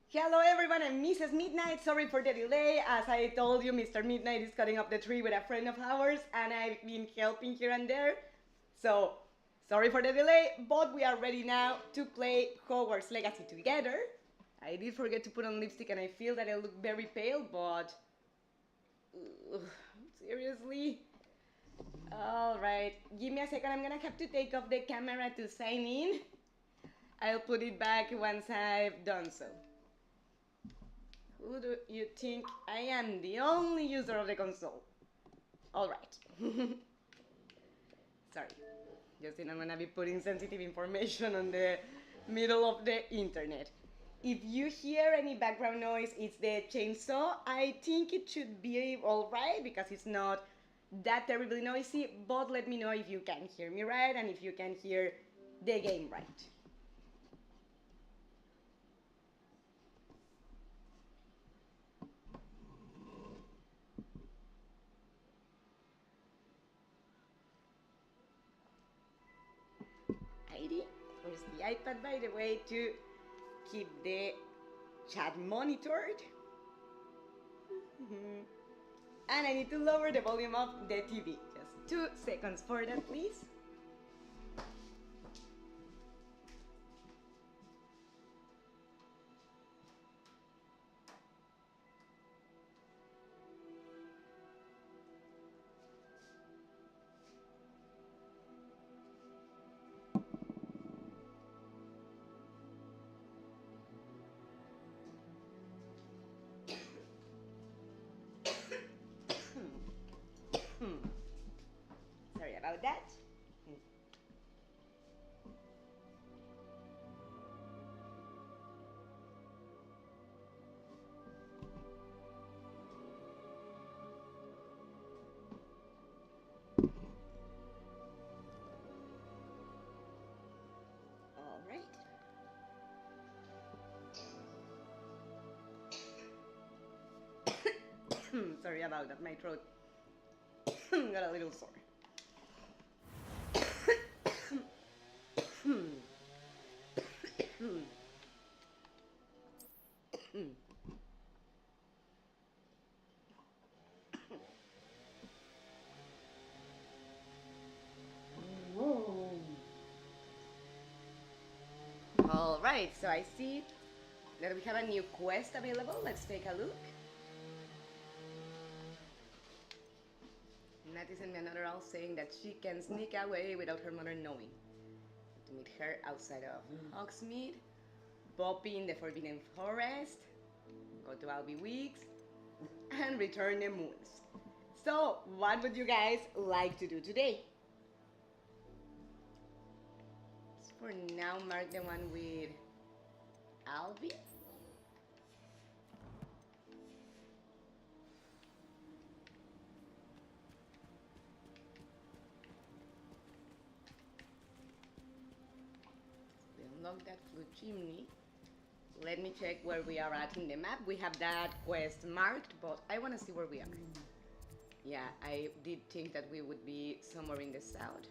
Hello everyone, I'm Mrs. Midnight. Sorry for the delay. As I told you, Mr. Midnight is cutting up the tree with a friend of ours, and I've been helping here and there. So, sorry for the delay, but we are ready now to play Hogwarts Legacy together. I did forget to put on lipstick and I feel that I look very pale, but... seriously? Alright, give me a second, I'm gonna have to take off the camera to sign in. I'll put it back once I've done so. Who do you think I am? The only user of the console. Alright. Sorry. Just I'm gonna be putting sensitive information on the middle of the internet. If you hear any background noise, it's the chainsaw. I think it should be alright because it's not that terribly noisy, but let me know if you can hear me right and if you can hear the game right. Where's the iPad, by the way, to keep the chat monitored. And I need to lower the volume of the TV. Just 2 seconds for that, please. Sorry about that. All right. Sorry about that, my throat got a little sore. All right, so I see that we have a new quest available. Let's take a look. Natty sent me another owl saying that she can sneak away without her mother knowing. To meet her outside of Hogsmeade, Poppy in the Forbidden Forest, go to Albie Weeks, and return the moons. So, what would you guys like to do today? Let's for now mark the one with Albie. We unlock that flue chimney. Let me check where we are at in the map. We have that quest marked, but I want to see where we are. Yeah, I did think that we would be somewhere in the south.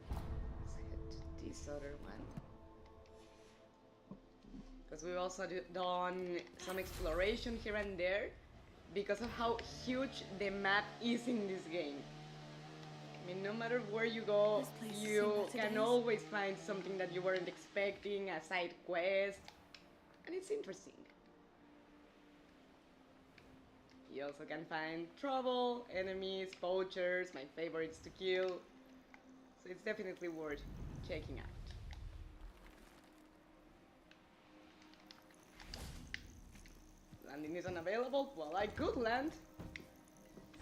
Let's head to this other one. Because we've also done some exploration here and there because of how huge the map is in this game. I mean, no matter where you go, you can always find something that you weren't expecting, a side quest, and it's interesting. You also can find trouble, enemies, poachers, my favorites to kill, so it's definitely worth checking out. Landing is unavailable. Well, I could land.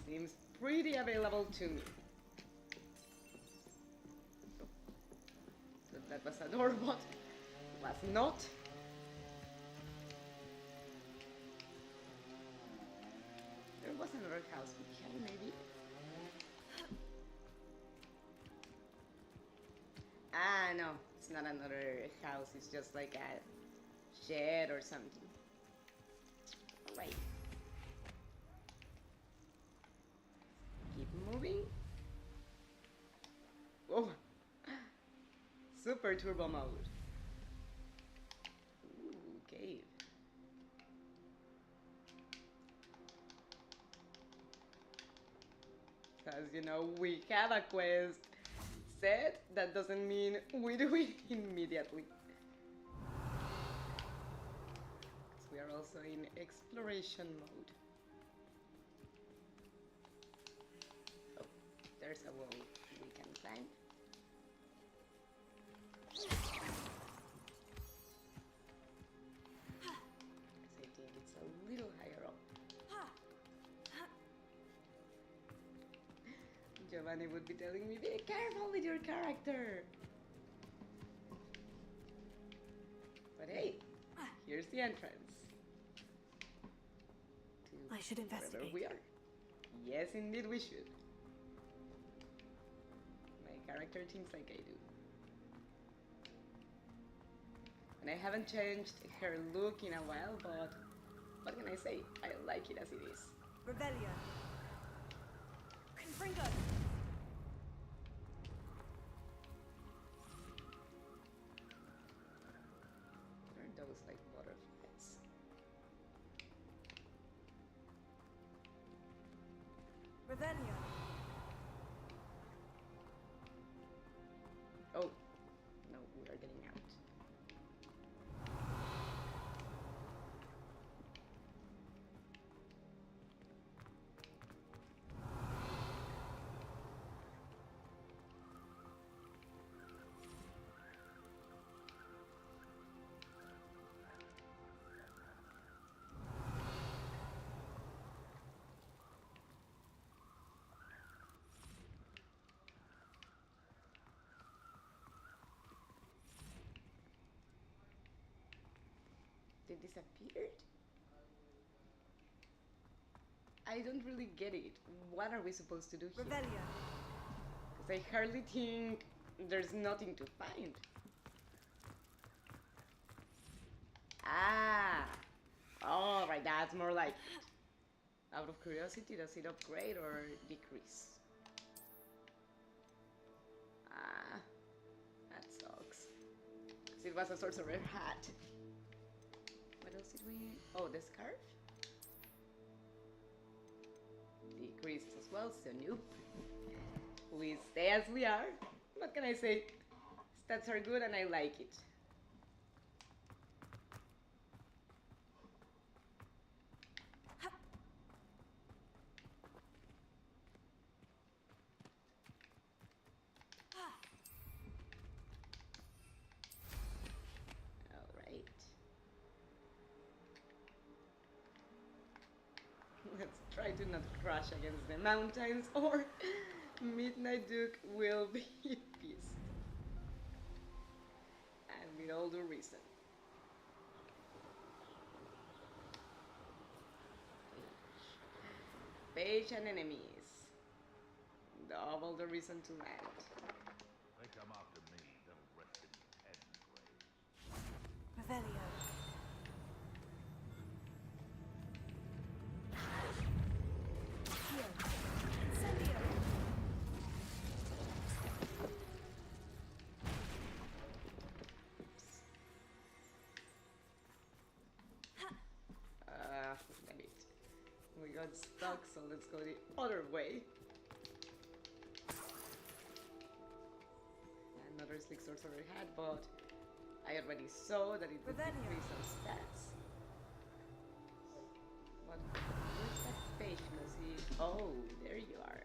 Seems pretty available to me. So that was a door, but it was not. There was another house behind, maybe. Ah, no, it's not another house. It's just like a shed or something. Right. Keep moving. super turbo mode. Ooh, cave. Because, you know, we have a quest set, that doesn't mean we do it immediately. Because we are also in exploration mode. Oh, there's a wall we can climb. I think it's a little higher up. Giovanni would be telling me, be careful with your character. But hey, here's the entrance. I should investigate. We are. Yes, indeed we should. My character thinks like I do. And I haven't changed her look in a while, but what can I say? I like it as it is. Rebellion. Confringo. What are those like butterflies? Rebellion. Oh, no, we are getting out. They disappeared? I don't really get it. What are we supposed to do here? Rebellion. Because I hardly think there's nothing to find. Ah! Alright, that's more like it. Out of curiosity, does it upgrade or decrease? Ah, that sucks. Because it was a sorcerer hat. What else did we... Oh, the scarf? Decreased as well, so nope. We stay as we are. What can I say? Stats are good and I like it. Alright. Let's try to not crash against the mountains or Midnight Duke will be pissed. And with all due reason. Page and enemies. Double the reason to land. They come after me, they'll rest in 10 graves. Revelio. Damn it. We got stuck, so let's go the other way. Another slick sorcerer hat, but I already saw that it would decrease some stats. But where's that page, Lucy? Oh, there you are.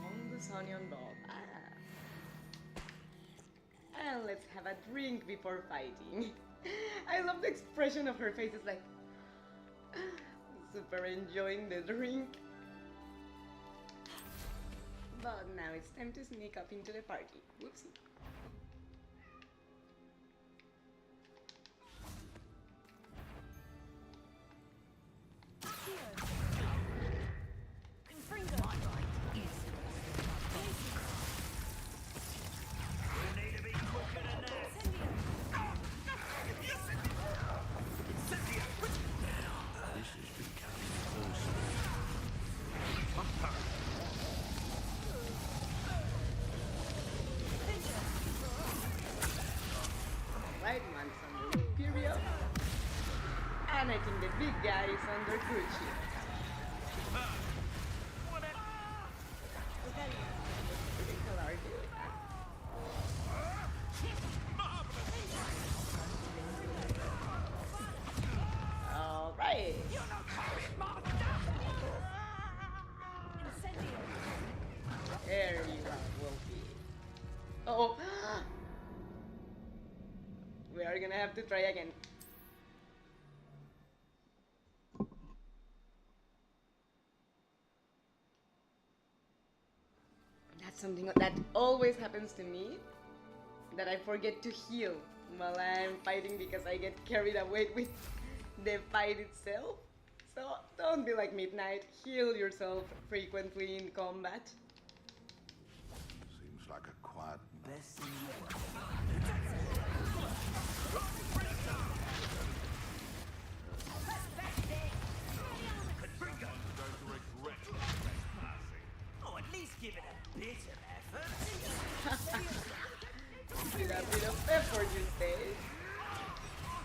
Mongoose onion bob. Ah. And let's have a drink before fighting. I love the expression of her face. It's like super enjoying the drink. But now it's time to sneak up into the party. Whoopsie. and I think the big guy is under Gucci. Rebellion. Critical, are you? All right. Incendio. There you are, Wolfie. Oh, we are gonna have to try again. That's something that always happens to me, that I forget to heal while I'm fighting because I get carried away with the fight itself. So don't be like Midnight, heal yourself frequently in combat. Seems like a quiet Best Oh, at least give it a bit of effort. With a bit of effort, you say.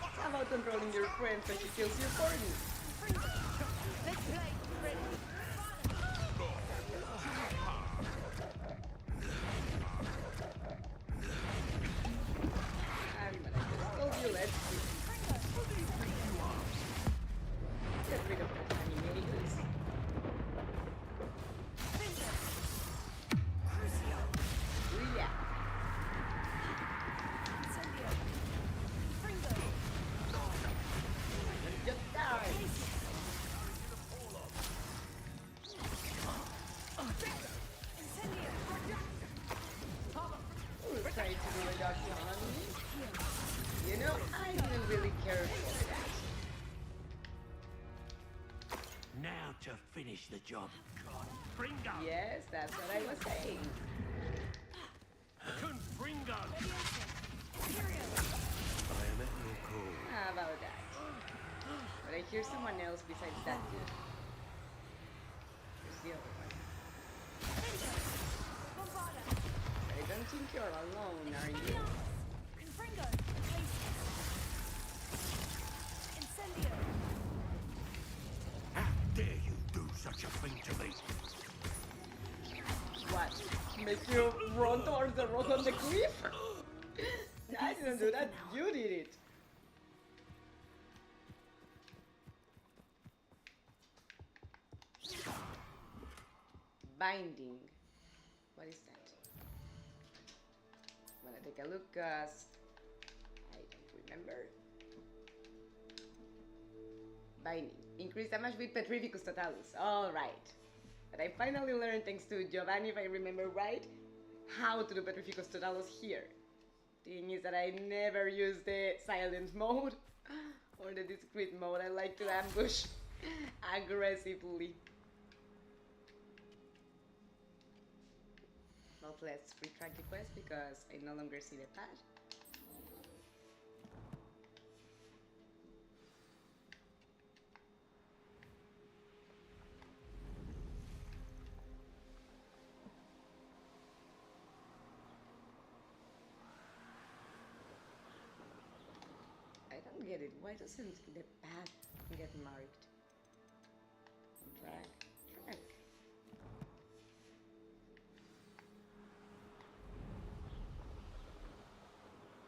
How about controlling your friend so she kills you for me? Let's play. Ready. I'm gonna just told you, let's see. Get rid of that animators. Yeah. Incendio. Fringo. Just die. Incendio. We'll try to do a dodge on me. You know, I didn't really care for that. Now to finish the job. Fringo! Yes, that's what I was saying. Fringo! Imperial. I am at your call. How about that? But I hear someone else besides that dude. Who's the other one? Bombarda. I don't think you're alone, are you? Fringo. Incendio. How dare you do such a thing to me? What? Make you run towards the rock on the cliff? I didn't do that, you did it. Binding. What is that? Wanna take a look, cause I don't remember. Binding. Increase damage with Petrificus Totalis. Alright. But I finally learned, thanks to Giovanni, if I remember right, how to do Petrificus Totalis here. Thing is that I never use the silent mode or the discreet mode. I like to ambush aggressively. Well, let's retract the quest because I no longer see the pad. I don't get it. Why doesn't the pad get marked? Track.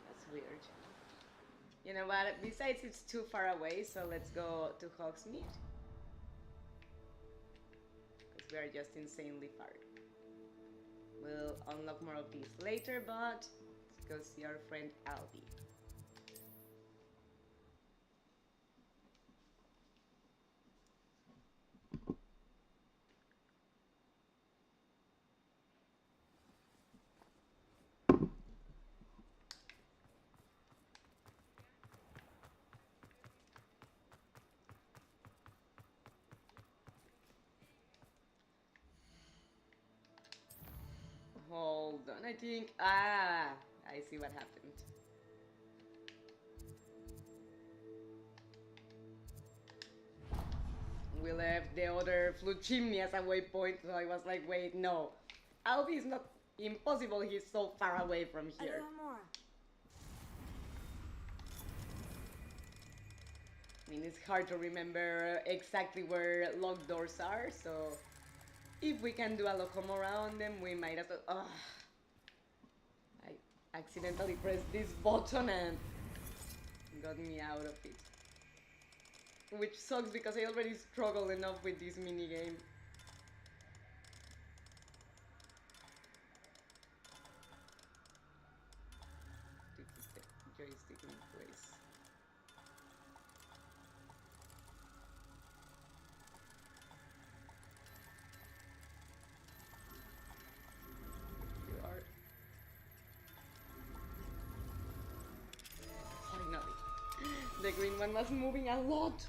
That's weird. You know what? Besides, it's too far away, so let's go to Hogsmeade. Because we are just insanely far. We'll unlock more of these later, but let's go see our friend Albie. Hold on, I think. I see what happened. We left the other flute chimney as a waypoint, so I was like, wait, no. Albie is not impossible, he's so far away from here. Alohomora. I mean, it's hard to remember exactly where locked doors are, so if we can do a locomo around them, we might as well. Ugh. I accidentally pressed this button and got me out of it. Which sucks because I already struggle enough with this minigame. To keep the joystick in place. You are. Finally. The green one was moving a lot.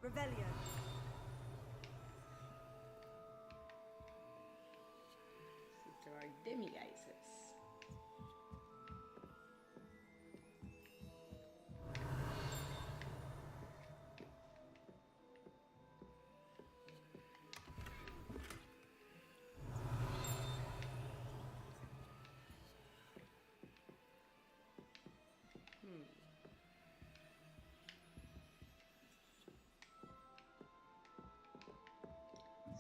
Revelio. See, there are demi-guises.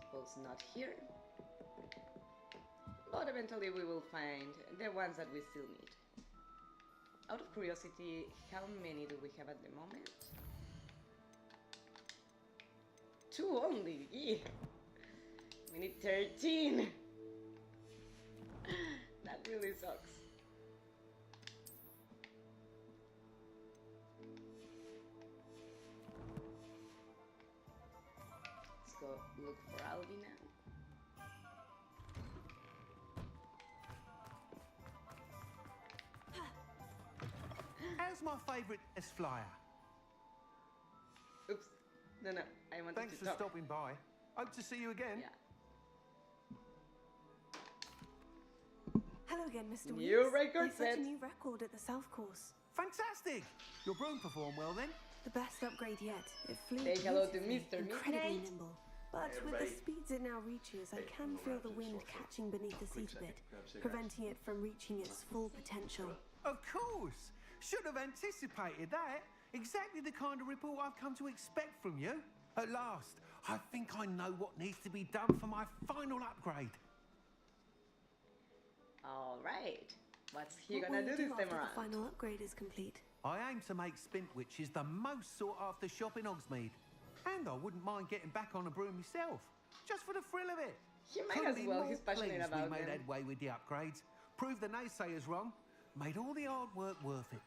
Suppose not here. But eventually we will find the ones that we still need. Out of curiosity, how many do we have at the moment? 2 only, yeah. We need 13. That really sucks. Let's go look for Albi now. How's my favourite S flyer? Oops. No, I wanted Thanks to for talk. stopping by. Hope to see you again. Yeah. Hello again, Mr. New Weeks. record I set set. a new record at the South Course. Fantastic! Your broom performed well then. The best upgrade yet. It flew Say hello to beautifully, Mr. incredibly Midnight. nimble. But with the speeds it now reaches, I can feel the wind catching beneath the seat a bit, preventing it from reaching its full potential. Of course! Should have anticipated that. Exactly the kind of report I've come to expect from you. At last, I think I know what needs to be done for my final upgrade. All right. What's he What gonna will do you this time after around? the final upgrade is complete? I aim to make Spintwitches the most sought after shop in Hogsmeade. And I wouldn't mind getting back on a broom myself, just for the thrill of it. He might Couldn't as be well. more He's passionate pleased about we made them. headway with the upgrades, proved the naysayers wrong, made all the hard work worth it.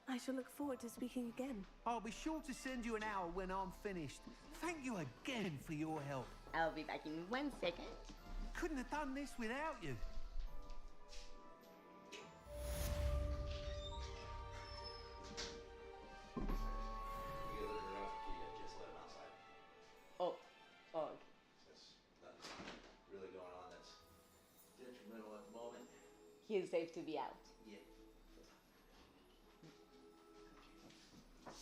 I shall look forward to speaking again. I'll be sure to send you an hour when I'm finished. Thank you again for your help. I'll be back in 1 second. Couldn't have done this without you. Oh, oh. Really going on that's detrimental at the moment. He's safe to be out. Yeah. I'll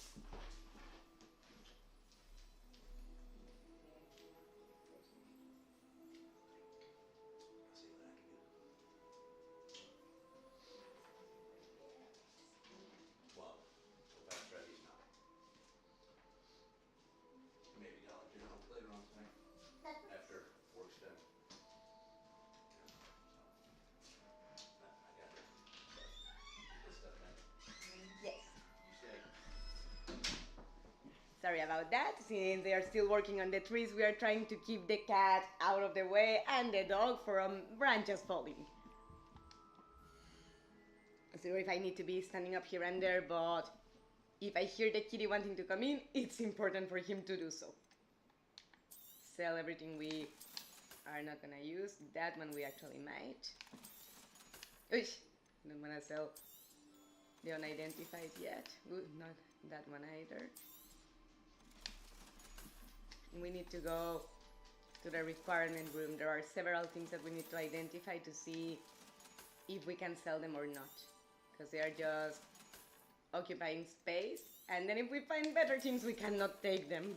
see what I can do. Well, the fast strategies now. Maybe I'll let you know later on tonight. After work's done. I got it. This stuff, man. Yes. You stay. Sorry about that. Since they are still working on the trees, we are trying to keep the cat out of the way and the dog from branches falling. So if I need to be standing up here and there, but if I hear the kitty wanting to come in, it's important for him to do so. Sell everything we are not gonna use. That one we actually might. Uy, don't wanna sell the unidentified yet. Ooh, not that one either. We need to go to the requirement room. There are several things that we need to identify to see if we can sell them or not. Because they are just occupying space. And then if we find better things, we cannot take them.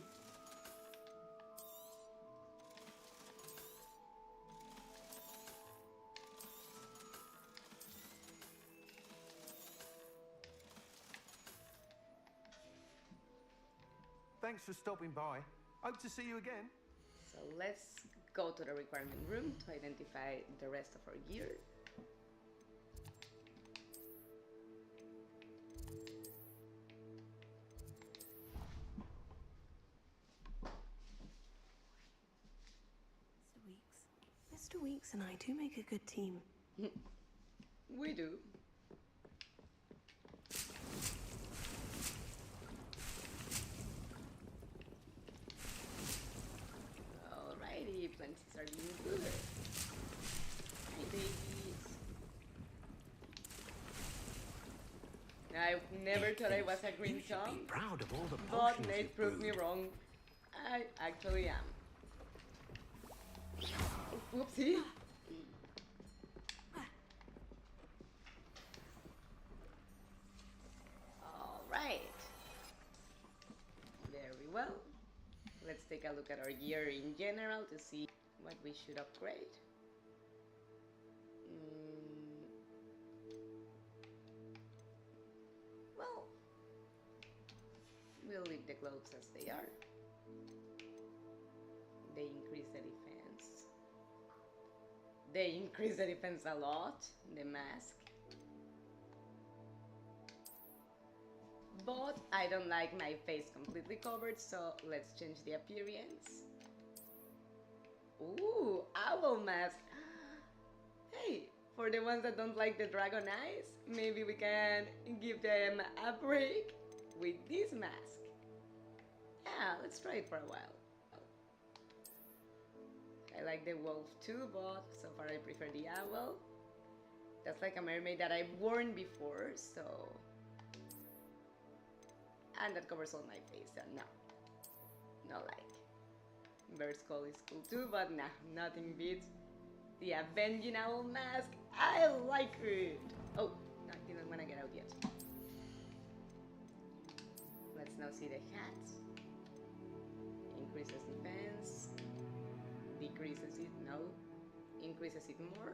Thanks for stopping by. Hope to see you again. So let's go to the requirement room to identify the rest of our gear. Mr. Weeks and I do make a good team. We do. Alrighty, planties are doing good. Hi, babies. I never thought I was a green thumb, Proud of all the but potions Nate you've proved me brewed. wrong. I actually am. Whoopsie. Alright. Very well. Let's take a look at our gear in general to see what we should upgrade. Well, we'll leave the gloves as they are. They increase the defense. They increase the defense a lot, the mask. But I don't like my face completely covered, so let's change the appearance. Ooh, owl mask. Hey, for the ones that don't like the dragon eyes, maybe we can give them a break with this mask. Yeah, let's try it for a while. I like the wolf too, but so far I prefer the owl. That's like a mermaid that I've worn before, so... And that covers all my face, so no. No like. Bear skull is cool too, but nah, nothing beats the Avenging Owl mask. I like it! Oh, no, I didn't want to get out yet. Let's now see the hat. Increases defense. Decreases it, no. Increases it more.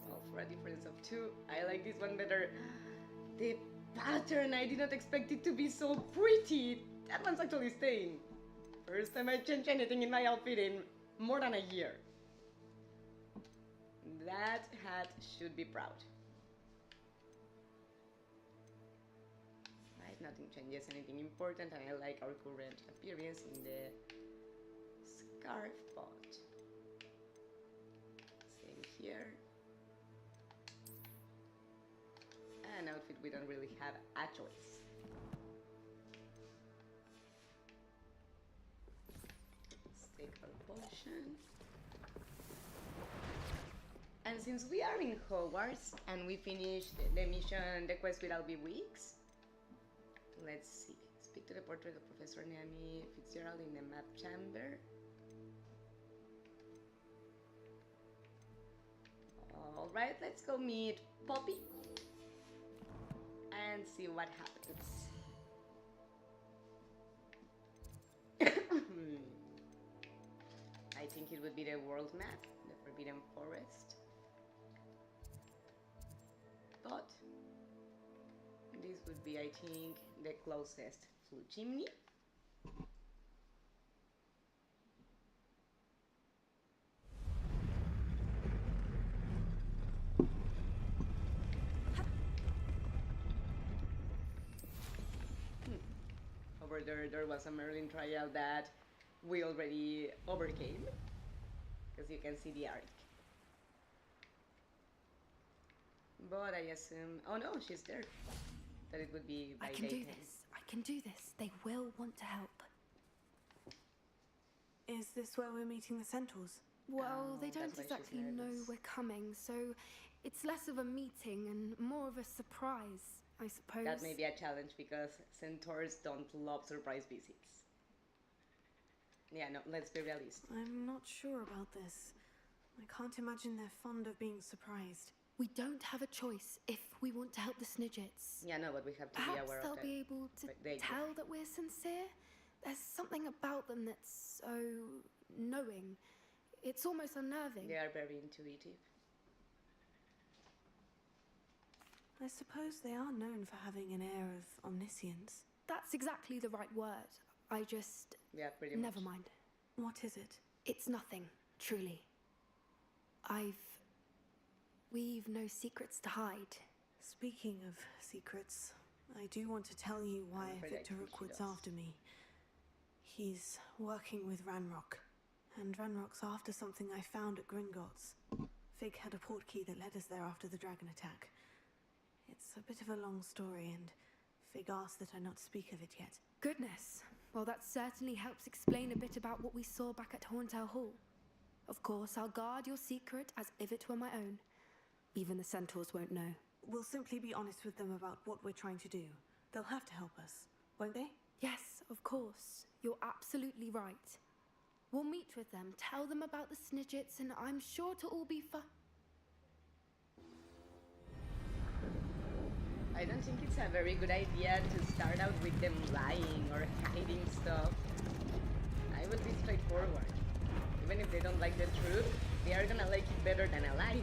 Well, for a difference of 2, I like this one better. The pattern, I did not expect it to be so pretty. That one's actually staying. First time I change anything in my outfit in more than a year. That hat should be proud. Nothing changes anything important, and I like our current appearance in the scarf pot. Same here. An outfit we don't really have a choice. Let's take our potion. And since we are in Hogwarts and we finished the mission, the quest with Albie Weeks, let's see. Speak to the portrait of Professor Naomi Fitzgerald in the map chamber. Alright, let's go meet Poppy and see what happens. I think it would be the world map, the Forbidden Forest. But this would be, I think, the closest flue chimney. Over there was a Merlin trial that we already overcame, because you can see the arc. But I assume... Oh no, she's there. That it would be by I can do daytime. this. I can do this. They will want to help. Is this where we're meeting the centaurs? Well, they Oh, don't that's why she's exactly know nervous. we're coming, so it's less of a meeting and more of a surprise, I suppose. That may be a challenge because centaurs don't love surprise visits. Yeah, no, let's be realistic. I'm not sure about this. I can't imagine they're fond of being surprised. We don't have a choice if we want to help the Snidgets. Yeah, no, but we have to be Perhaps aware they'll of that. be able to But they- tell that we're sincere. There's something about them that's so knowing. It's almost unnerving. They are very intuitive. I suppose they are known for having an air of omniscience. That's exactly the right word. I just... Yeah, pretty Never much. mind. What is it? It's nothing, truly. We've no secrets to hide. Speaking of secrets, I do want to tell you why I'm afraid I Victor think he Rookwood's does. after me. He's working with Ranrock, and Ranrock's after something I found at Gringotts. Fig had a portkey that led us there after the dragon attack. It's a bit of a long story, and Fig asked that I not speak of it yet. Goodness. Well, that certainly helps explain a bit about what we saw back at Horntail Hall. Of course, I'll guard your secret as if it were my own. Even the centaurs won't know. We'll simply be honest with them about what we're trying to do. They'll have to help us, won't they? Yes, of course. You're absolutely right. We'll meet with them, tell them about the Snidgets, and I'm sure it'll all be fun. I don't think it's a very good idea to start out with them lying or hiding stuff. I would be straightforward. Even if they don't like the truth, they are gonna like it better than a lie.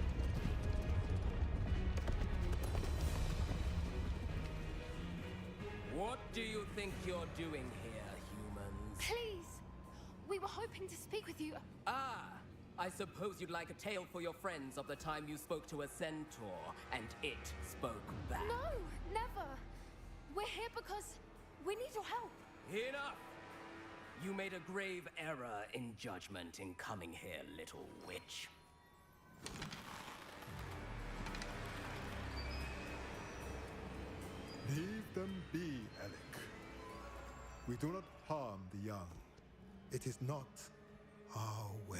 What do you think you're doing here, humans? Please! We were hoping to speak with you. Ah, I suppose you'd like a tale for your friends of the time you spoke to a centaur, and it spoke back. No, never. We're here because we need your help. Enough! You made a grave error in judgment in coming here, little witch. Leave them be, Alec. We do not harm the young. It is not our way.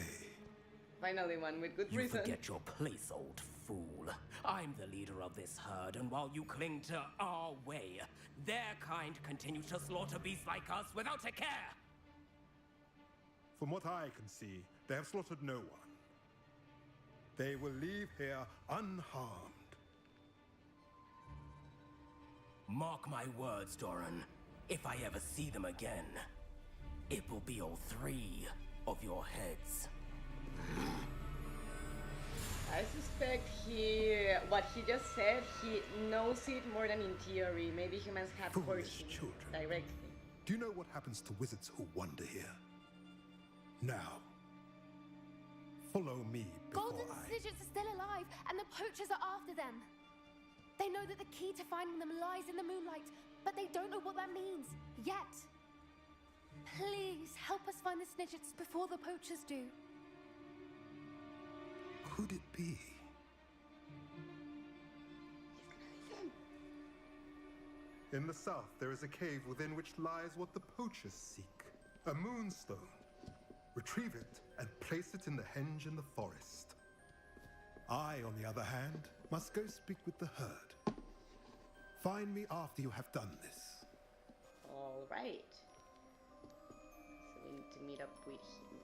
Finally one with good You reason. forget your place, old fool. I'm the leader of this herd, and while you cling to our way, their kind continue to slaughter beasts like us without a care. From what I can see, they have slaughtered no one. They will leave here unharmed. Mark my words, Doran. If I ever see them again, it will be all 3 of your heads. I suspect what he just said, he knows it more than in theory. Maybe humans have Foolish forced him children. directly. Do you know what happens to wizards who wander here? Now, follow me before Golden Snidgets are still alive, and the poachers are after them. They know that the key to finding them lies in the moonlight, but they don't know what that means, yet. Please, help us find the Snidgets before the poachers do. Could it be? In the south, there is a cave within which lies what the poachers seek. A moonstone. Retrieve it and place it in the henge in the forest. I, on the other hand, must go speak with the herd. Find me after you have done this. Alright. So we need to meet up with him.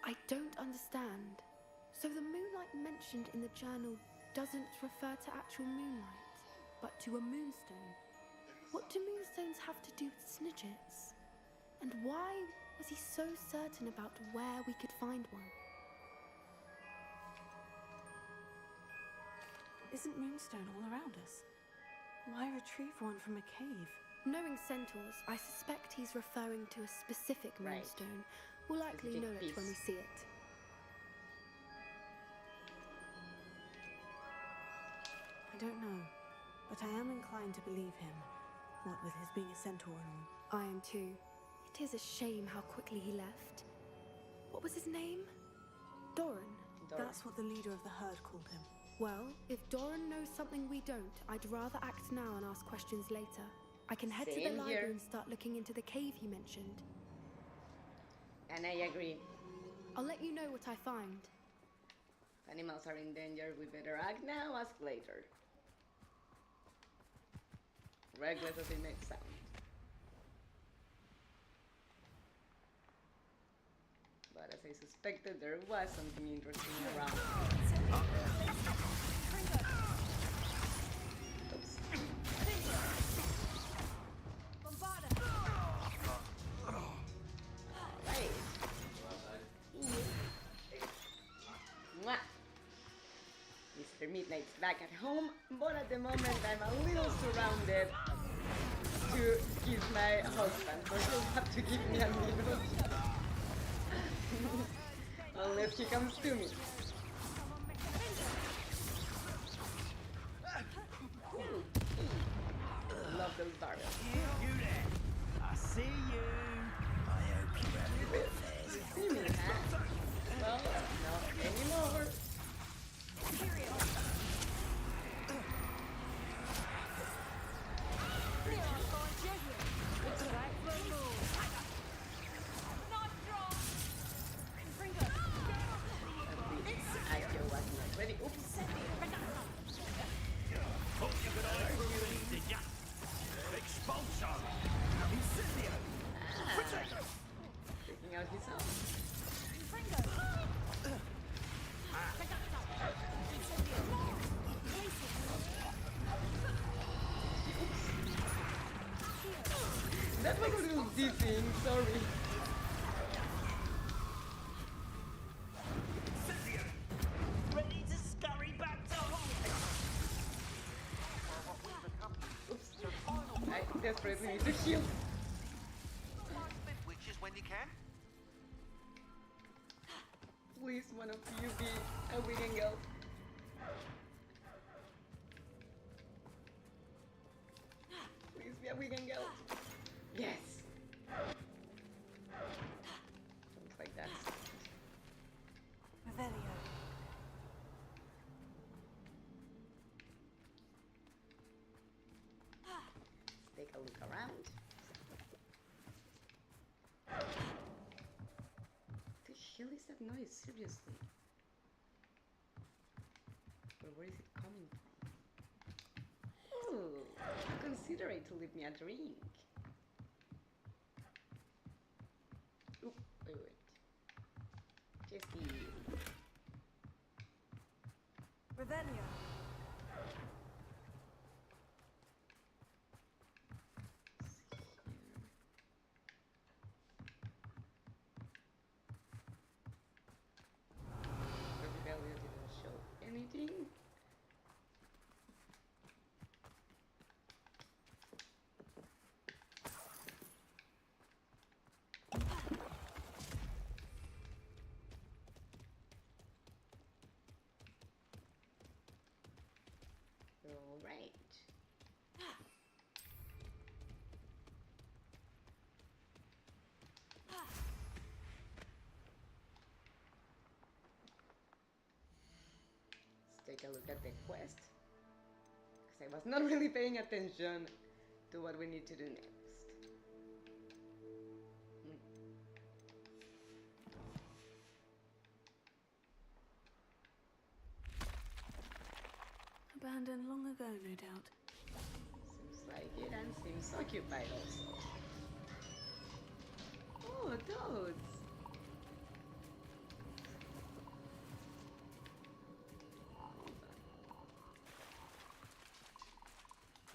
I don't understand. So the moonlight mentioned in the journal doesn't refer to actual moonlight, but to a moonstone. What do moonstones have to do with Snidgets? And why was he so certain about where we could find one? Isn't Moonstone all around us? Why retrieve one from a cave? Knowing centaurs, I suspect he's referring to a specific Right. moonstone. We'll likely Specific know it when we piece. see it. I don't know, but I am inclined to believe him, what with his being a centaur and all. I am too. It is a shame how quickly he left. What was his name? Doran. Doran. That's what the leader of the herd called him. Well, if Doran knows something we don't, I'd rather act now and ask questions later. I can head to Same the here. library and start looking into the cave he mentioned. And I agree. I'll let you know what I find. If animals are in danger, we better act now, ask later. Reckless as it may sound. But as I suspected, there was something interesting around. Oops. Alright. Mwah. Mr. Midnight's back at home, but at the moment I'm a little surrounded to kiss my husband, so he'll have to give me a minute. Unless he comes to me. Love those barrels. You there? I see you. I hope you have your affairs. See me, huh? Well, not anymore. Akio was not ready. Oops. Thought you could hide from me, did ya? Expulsion! Incendio! Taking out his own. That was a little dizzying, sorry. Ready to scurry back to Hogwarts. Oops. I desperately need to heal. Witches when you can. Please, one of you be a weekend girl. Please be a weekend girl. Yes. Looks like that. Revelio. Let's take a look around. The hell is that noise? Seriously. Or where is it coming from? Ooh, considerate to leave me a drink. Oop, wait. Jessie. Revelio. The value didn't show anything. All right. Let's take a look at the quest. Because I was not really paying attention to what we need to do next. Abandoned long ago, no doubt. Seems like it, and seems occupied also. Oh, toads!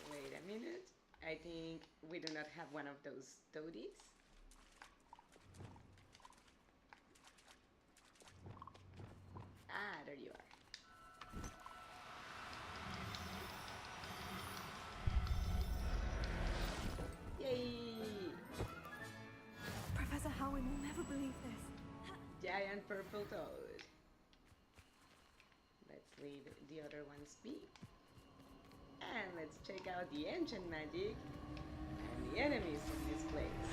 Wait a minute. I think we do not have one of those toadies. Ah, there you are. Yay! Professor Howin will never believe this. Giant purple toad. Let's leave the other ones be. And let's check out the ancient magic and the enemies in this place.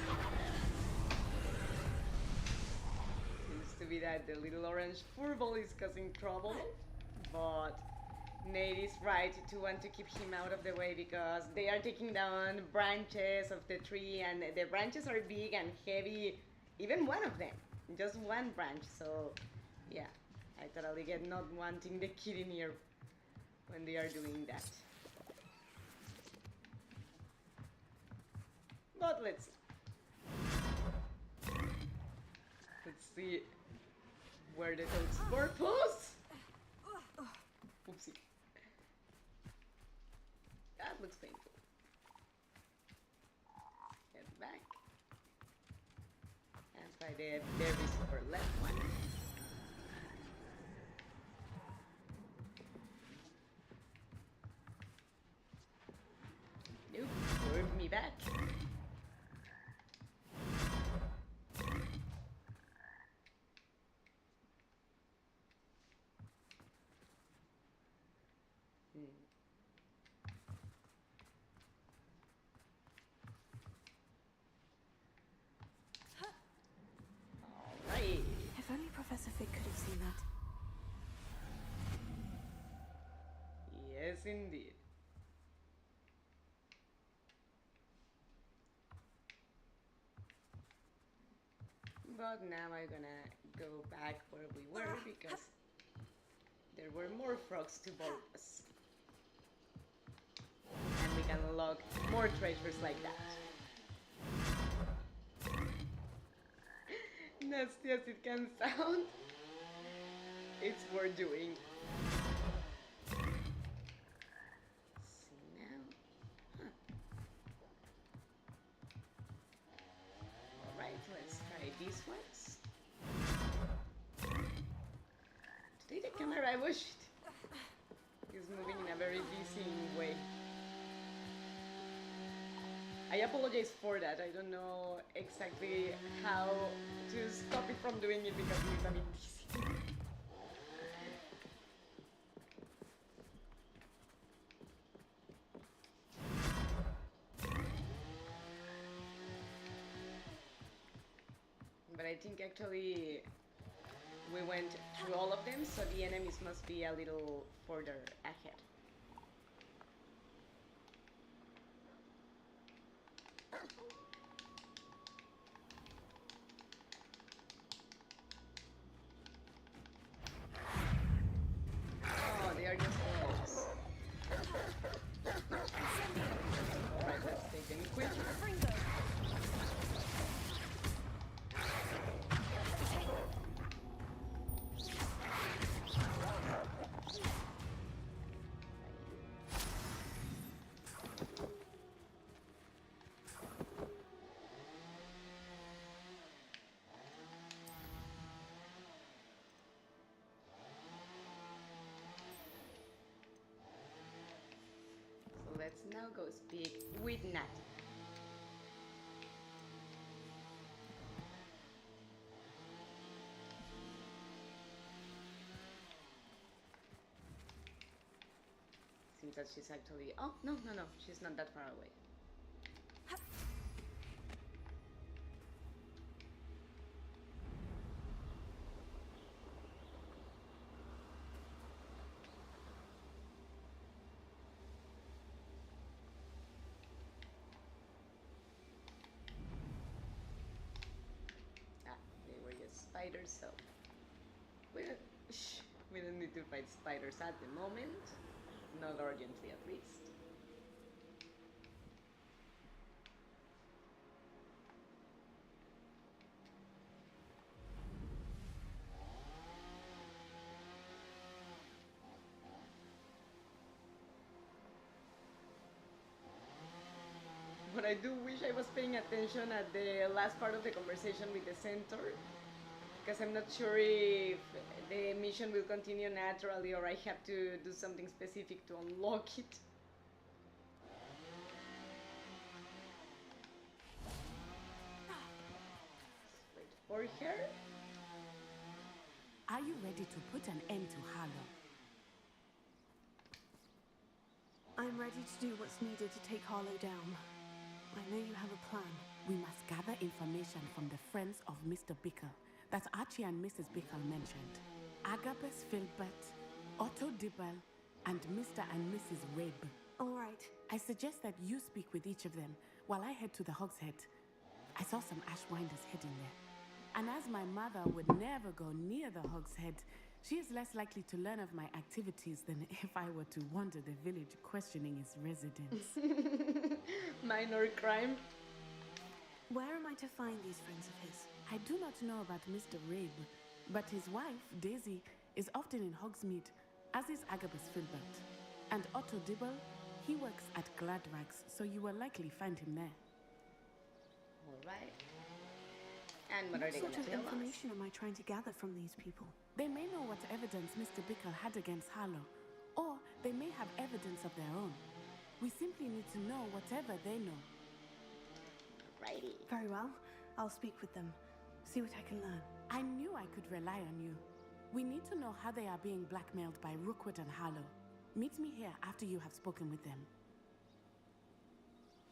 Seems to be that the little orange furball is causing trouble, but Nate is right to want to keep him out of the way because they are taking down branches of the tree and the branches are big and heavy, even one of them, just one branch, so yeah, I totally get not wanting the kid in here when they are doing that. But let's see where the toad's purpose. Oopsie. That looks painful. Get back. And try the very super left one. Yes, indeed. But now I'm gonna go back where we were because there were more frogs to board us. And we can unlock more treasures like that. Nasty as it can sound, it's worth doing. See now. Alright, let's try these ones. Today the camera is moving in a very dizzying way. I apologize for that. I don't know exactly how to stop it from doing it because it is a bit dizzy. But I think actually we went through all of them, so the enemies must be a little further ahead. Oh, they are just close. Alright, let's take them quick. Let's now go speak with Nat. Seems that she's actually... Oh, no, she's not that far away. Spiders, so we don't need to fight spiders at the moment, not urgently at least. But I do wish I was paying attention at the last part of the conversation with the centaur, because I'm not sure if the mission will continue naturally or I have to do something specific to unlock it. Wait for her. Are you ready to put an end to Harlow? I'm ready to do what's needed to take Harlow down. I know you have a plan. We must gather information from the friends of Mr. Bickle that Archie and Mrs. Bickle mentioned. Agabus Filbert, Otto Dibble, and Mr. and Mrs. Webb. All right. I suggest that you speak with each of them while I head to the Hogshead. I saw some Ashwinders heading there. And as my mother would never go near the Hogshead, she is less likely to learn of my activities than if I were to wander the village questioning its residents. Minor crime. Where am I to find these friends of his? I do not know about Mr. Rabe, but his wife, Daisy, is often in Hogsmeade, as is Agabus Filbert. And Otto Dibble, he works at Gladrags, so you will likely find him there. Alright. And what are they sort going of to tell information us? am I trying to gather from these people? They may know what evidence Mr. Bickle had against Harlow, or they may have evidence of their own. We simply need to know whatever they know. Righty. Very well. I'll speak with them. See what I can learn. I knew I could rely on you. We need to know how they are being blackmailed by Rookwood and Harlow. Meet me here after you have spoken with them.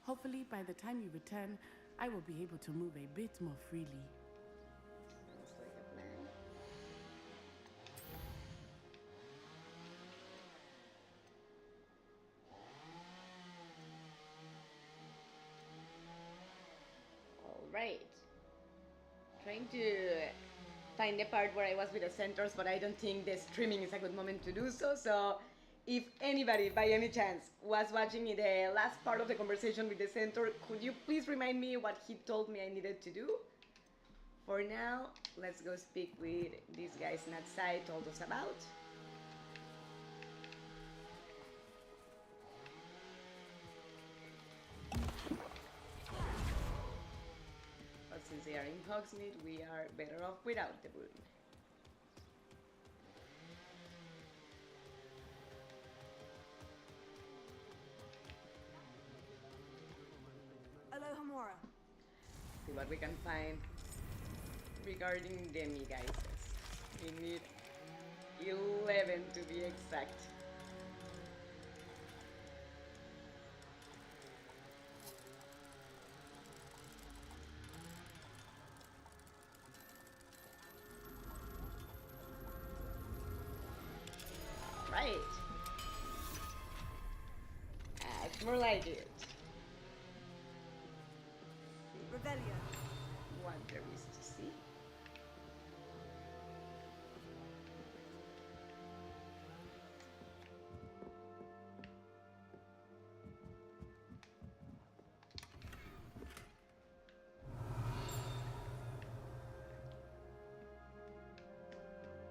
Hopefully, by the time you return, I will be able to move a bit more freely. Sounds like a plan. trying to find the part where I was with the centaurs, but I don't think the streaming is a good moment to do so. So if anybody, by any chance, was watching the last part of the conversation with the centaur, could you please remind me what he told me I needed to do? For now, let's go speak with these guys Natsai told us about. But since they are in Hogsmeade, we are better off without the boon. Alohomora. See what we can find regarding demiguises. We need 11 to be exact. Right. That's more like it. Revelio. What there is to see.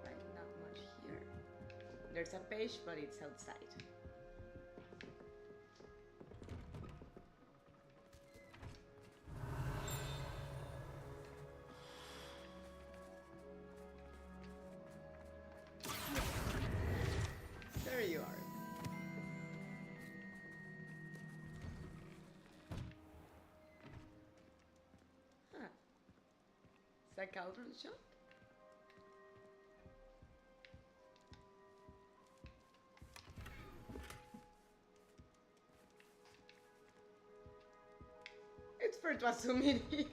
Right, not much here. There's a page, but it's outside. There you are. Huh. Is that cauldron shop? It's fair to assume it is.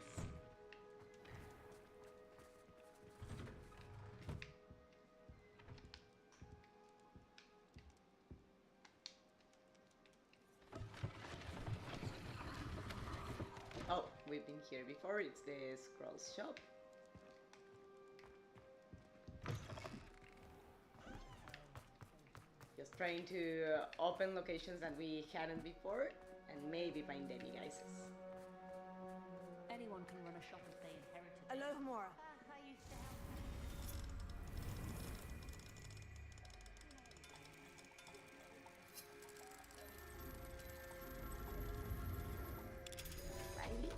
Oh, we've been here before. It's the scrolls shop. Just trying to open locations that we hadn't before and maybe find demiguises. Anyone can run a shop if they inherited it. Alohomora. I used to help. Riley?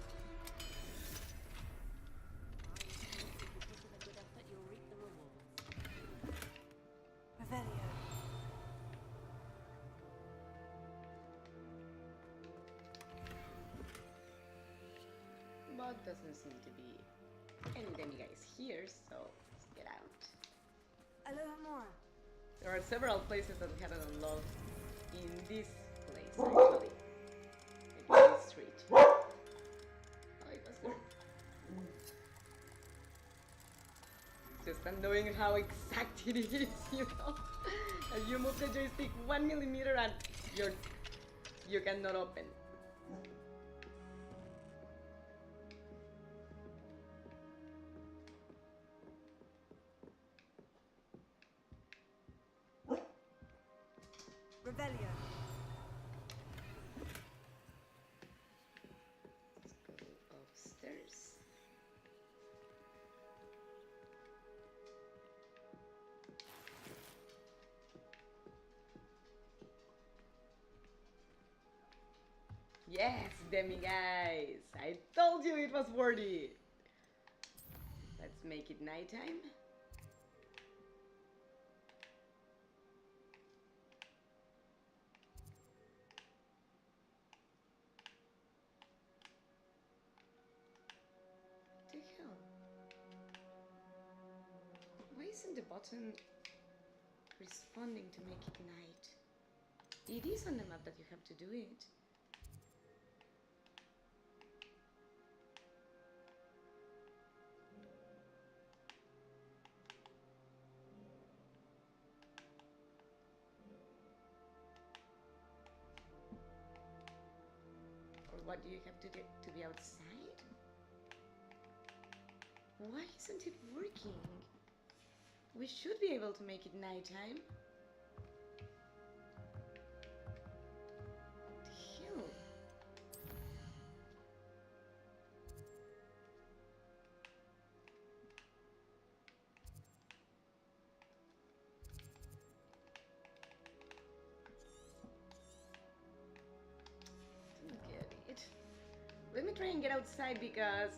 Put in a good effort, you'll reap the rewards. Revelio. But doesn't seem to be any demiguise here, so let's get out. Alohomora. There are several places that we haven't unlocked in this place, actually. Like this street. Oh, it was good. Just knowing how exact it is, you know? And you move the joystick 1 millimeter and you cannot open. Revelio. Let's go upstairs. Yes, demiguise! I told you it was worth it! Let's make it nighttime. What the hell? Why isn't the button responding to make it night? It is on the map that you have to do it. Or what do you have to do to be outside? Why isn't it working? We should be able to make it nighttime. The hell? Didn't get it. Let me try and get outside because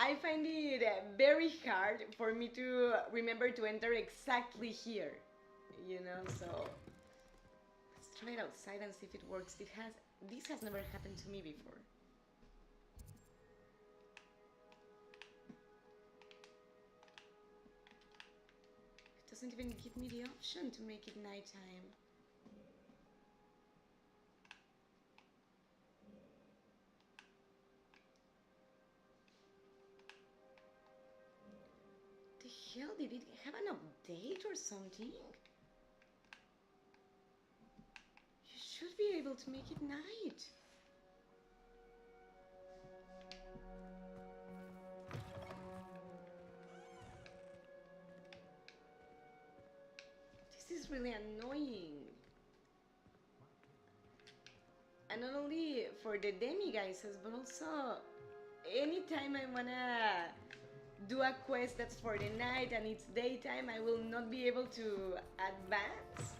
I find it very hard for me to remember to enter exactly here, you know, so let's try it outside and see if it works. This has never happened to me before. It doesn't even give me the option to make it nighttime. The hell, did it have an update or something? You should be able to make it night. This is really annoying. And not only for the demi-guises, but also anytime I wanna do a quest that's for the night and it's daytime, I will not be able to advance.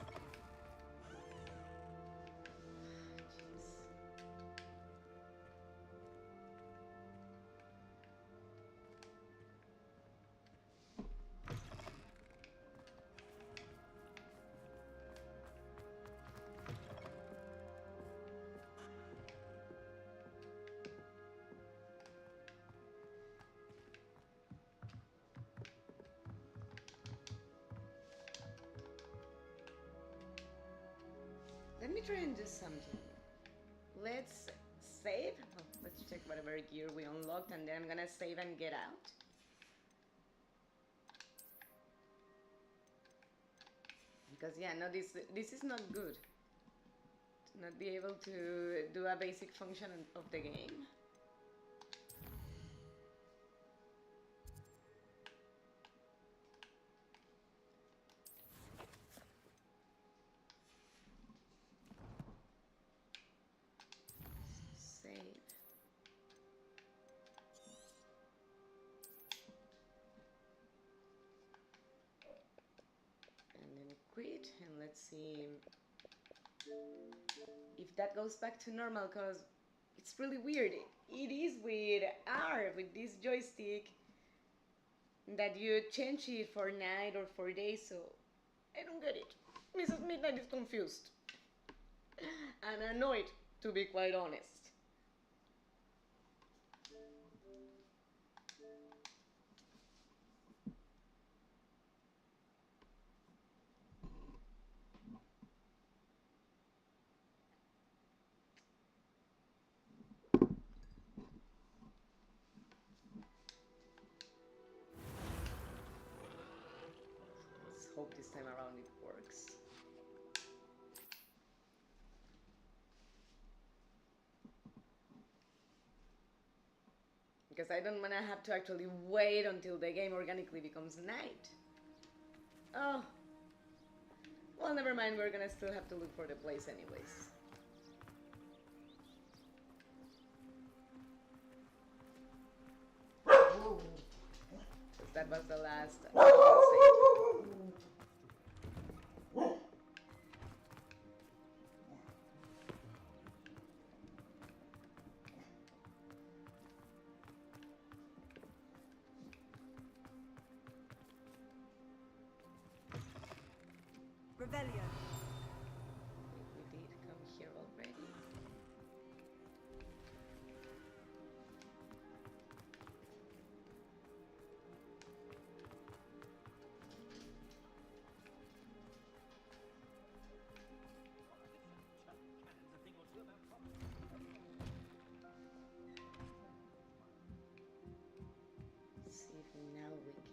Let me try and do something. Let's save. Oh, let's check whatever gear we unlocked and then I'm gonna save and get out. Because yeah, no, this is not good. To not be able to do a basic function of the game. Quit and let's see if that goes back to normal, because it's really weird. It is with R, with this joystick, that you change it for night or for day, so I don't get it. Mrs. Midnight is confused and annoyed, to be quite honest. Hope this time around it works. Because I don't want to have to actually wait until the game organically becomes night. Oh. Well, never mind, we're gonna still have to look for the place anyways. Because that was the last save. Revelio. We did come here already. See if now we can.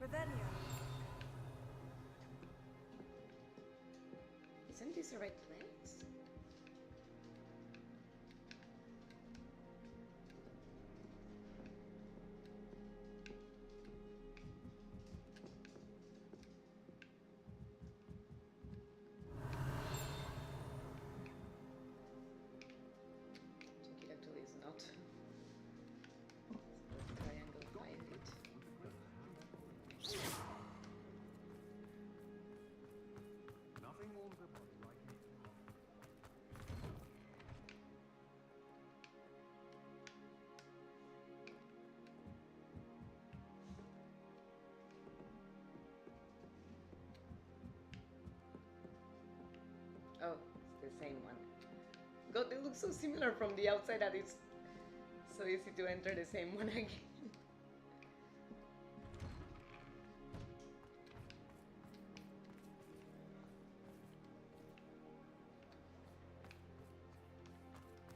Revelio. Isn't this the right place? I think it actually is not. Let's try and go find it. Nothing warms a body like it. Oh, it's the same one. God, they look so similar from the outside that it's so easy to enter the same one again.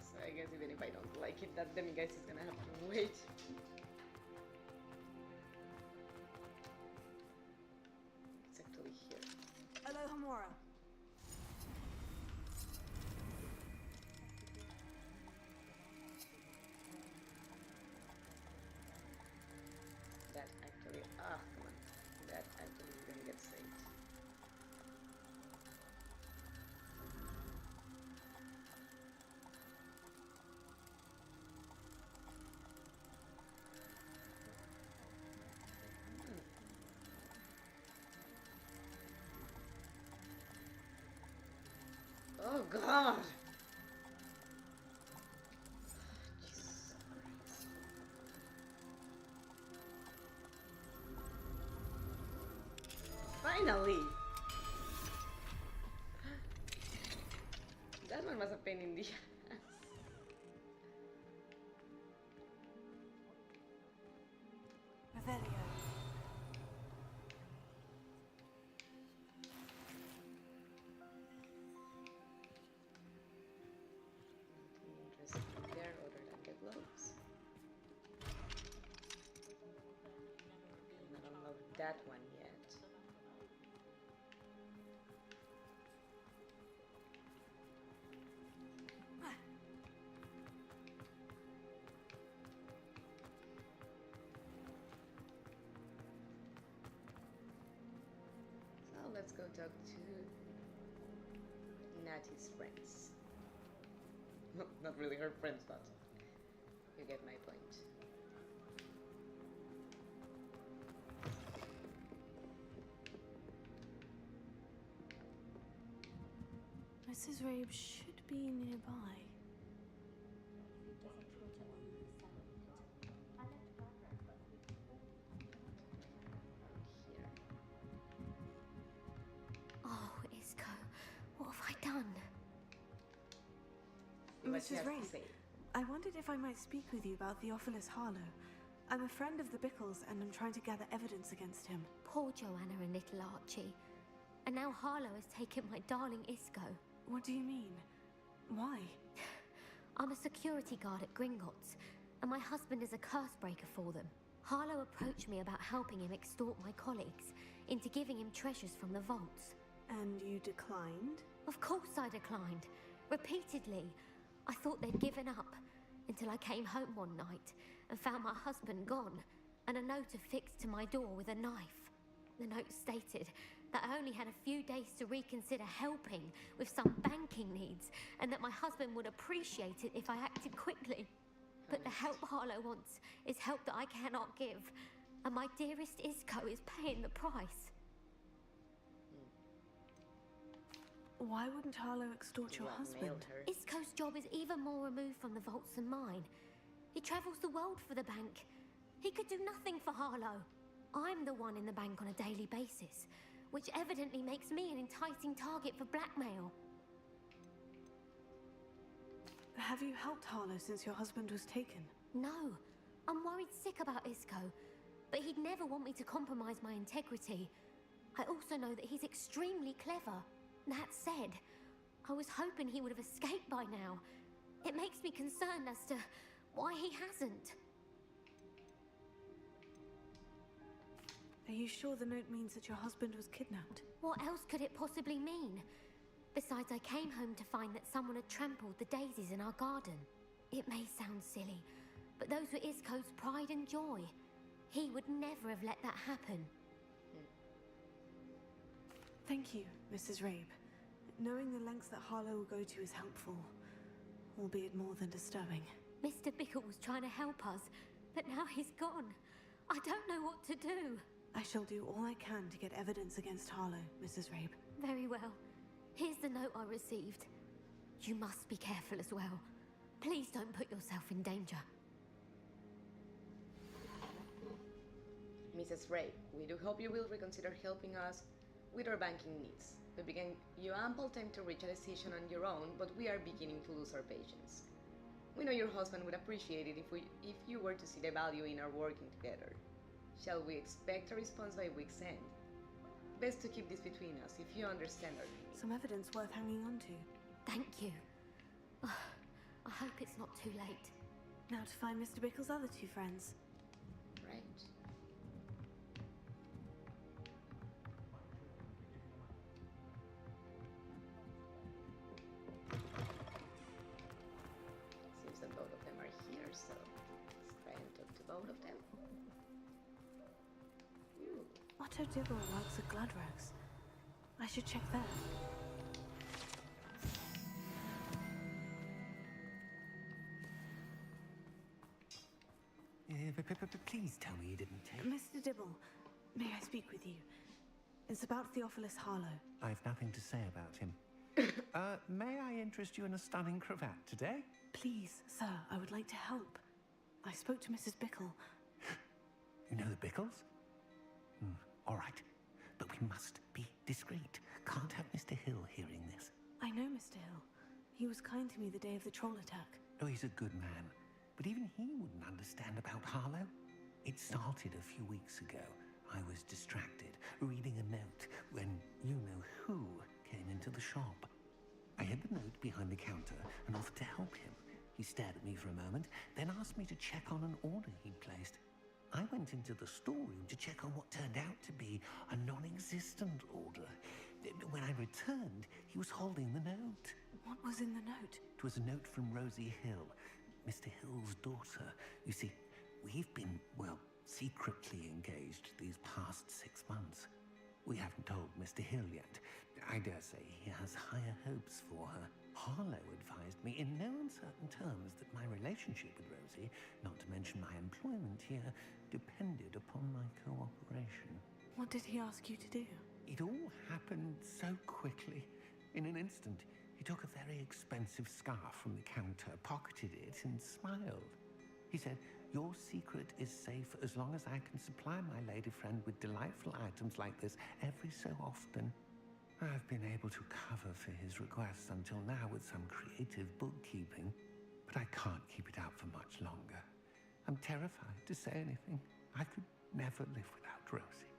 So I guess even if I don't like it, that demiguise is gonna have to wait. It's actually here. Alohomora. That actually, come on. That actually is gonna get saved. Oh God! Jesus Christ. Finally! That one was a pain in the ass. Revelio. Nothing interesting there other than the gloves. Not unlock that one yet. So let's go talk to Natty's friends. Not really her friends, but you get my point. Mrs. Rabe should be nearby. Here. Oh, Isco, what have I done? See what she Mrs. has to Rabe, say. I wondered if I might speak with you about Theophilus Harlow. I'm a friend of the Bickles and I'm trying to gather evidence against him. Poor Joanna and little Archie. And now Harlow has taken my darling Isco. What do you mean? Why? I'm a security guard at Gringotts, and my husband is a curse breaker for them. Harlow approached me about helping him extort my colleagues into giving him treasures from the vaults. And you declined? Of course I declined. Repeatedly. I thought they'd given up, until I came home one night and found my husband gone, and a note affixed to my door with a knife. The note stated that I only had a few days to reconsider helping with some banking needs, and that my husband would appreciate it if I acted quickly. But the help Harlow wants is help that I cannot give, and my dearest Isco is paying the price. Why wouldn't Harlow extort your husband? Isco's job is even more removed from the vaults than mine. He travels the world for the bank. He could do nothing for Harlow. I'm the one in the bank on a daily basis, which evidently makes me an enticing target for blackmail. Have you helped Harlow since your husband was taken? No. I'm worried sick about Isco, but he'd never want me to compromise my integrity. I also know that he's extremely clever. That said, I was hoping he would have escaped by now. It makes me concerned as to why he hasn't. Are you sure the note means that your husband was kidnapped? What else could it possibly mean? Besides, I came home to find that someone had trampled the daisies in our garden. It may sound silly, but those were Isco's pride and joy. He would never have let that happen. Thank you, Mrs. Rabe. Knowing the lengths that Harlow will go to is helpful, albeit more than disturbing. Mr. Bickle was trying to help us, but now he's gone. I don't know what to do. I shall do all I can to get evidence against Harlow, Mrs. Rabe. Very well. Here's the note I received. You must be careful as well. Please don't put yourself in danger. Mrs. Ray, we do hope you will reconsider helping us with our banking needs. We have given you ample time to reach a decision on your own, but we are beginning to lose our patience. We know your husband would appreciate it if you were to see the value in our working together. Shall we expect a response by week's end? Best to keep this between us, if you understand our needs. Some evidence worth hanging on to. Thank you. I hope it's not too late. Now to find Mr. Bickle's other two friends. Right. Seems that both of them are here, so let's try and talk to both of them. Ooh. Otto Dibble works at Gladro's. I should check there. Please tell me you didn't take... Mr. Dibble, may I speak with you? It's about Theophilus Harlow. I've nothing to say about him. May I interest you in a stunning cravat today? Please, sir, I would like to help. I spoke to Mrs. Bickle. You know the Bickles? All right. But we must be discreet. Can't have Mr. Hill hearing this. I know Mr. Hill. He was kind to me the day of the troll attack. Oh, he's a good man. But even he wouldn't understand about Harlow. It started a few weeks ago. I was distracted, reading a note, when you-know-who came into the shop. I hid the note behind the counter and offered to help him. He stared at me for a moment, then asked me to check on an order he'd placed. I went into the storeroom to check on what turned out to be a non-existent order. When I returned, he was holding the note. What was in the note? It was a note from Rosie Hill, Mr. Hill's daughter. You see, we've been, well, secretly engaged these past 6 months. We haven't told Mr. Hill yet. I dare say he has higher hopes for her. Harlow advised me in no uncertain terms that my relationship with Rosie, not to mention my employment here, depended upon my cooperation. What did he ask you to do? It all happened so quickly. In an instant, he took a very expensive scarf from the counter, pocketed it, and smiled. He said, "Your secret is safe as long as I can supply my lady friend with delightful items like this every so often." I've been able to cover for his requests until now with some creative bookkeeping, but I can't keep it out for much longer. I'm terrified to say anything. I could never live without Rosie.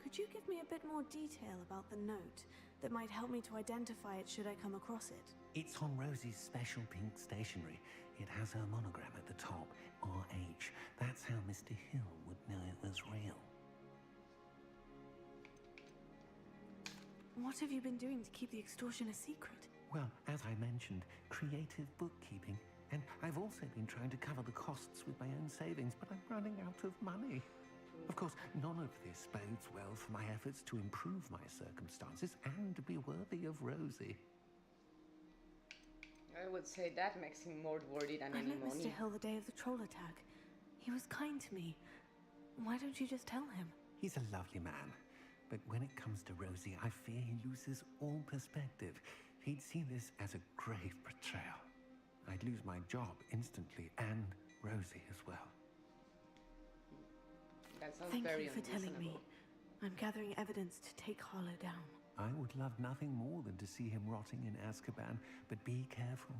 Could you give me a bit more detail about the note that might help me to identify it should I come across it? It's on Rosie's special pink stationery. It has her monogram at the top, RH. That's how Mr. Hill would know it was real. What have you been doing to keep the extortion a secret? Well, as I mentioned, creative bookkeeping. And I've also been trying to cover the costs with my own savings, but I'm running out of money. Of course, none of this bodes well for my efforts to improve my circumstances and to be worthy of Rosie. I would say that makes him more worthy than I any met money. Mr. Hill the day of the troll attack. He was kind to me. Why don't you just tell him? He's a lovely man. But when it comes to Rosie, I fear he loses all perspective. He'd see this as a grave betrayal. I'd lose my job instantly, and Rosie as well. That sounds Thank very you for telling me. unreasonable. I'm gathering evidence to take Harlow down. I would love nothing more than to see him rotting in Azkaban, but be careful.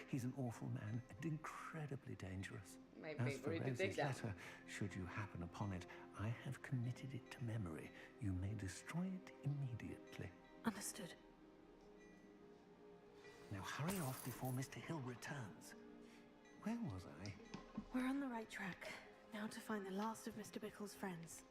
He's an awful man and incredibly dangerous. My As for favorite to take Rosie's down. letter, should you happen upon it, I have committed it to memory. You may destroy it immediately. Understood. Now hurry off before Mr. Hill returns. Where was I? We're on the right track. Now to find the last of Mr. Bickle's friends.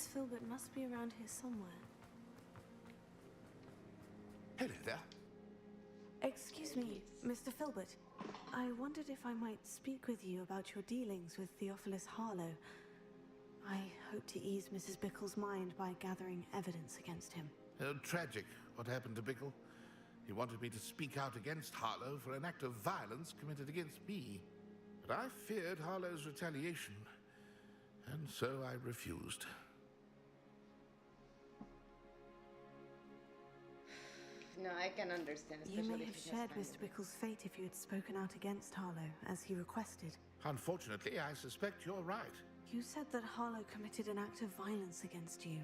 Miss Filbert must be around here somewhere. Hello there. Excuse me, Mr. Filbert. I wondered if I might speak with you about your dealings with Theophilus Harlow. I hope to ease Mrs. Bickle's mind by gathering evidence against him. Tragic what happened to Bickle. He wanted me to speak out against Harlow for an act of violence committed against me. But I feared Harlow's retaliation, and so I refused. No, I can understand. You may especially have if he shared has Mr. Bickle's fate if you had spoken out against Harlow, as he requested. Unfortunately, I suspect you're right. You said that Harlow committed an act of violence against you.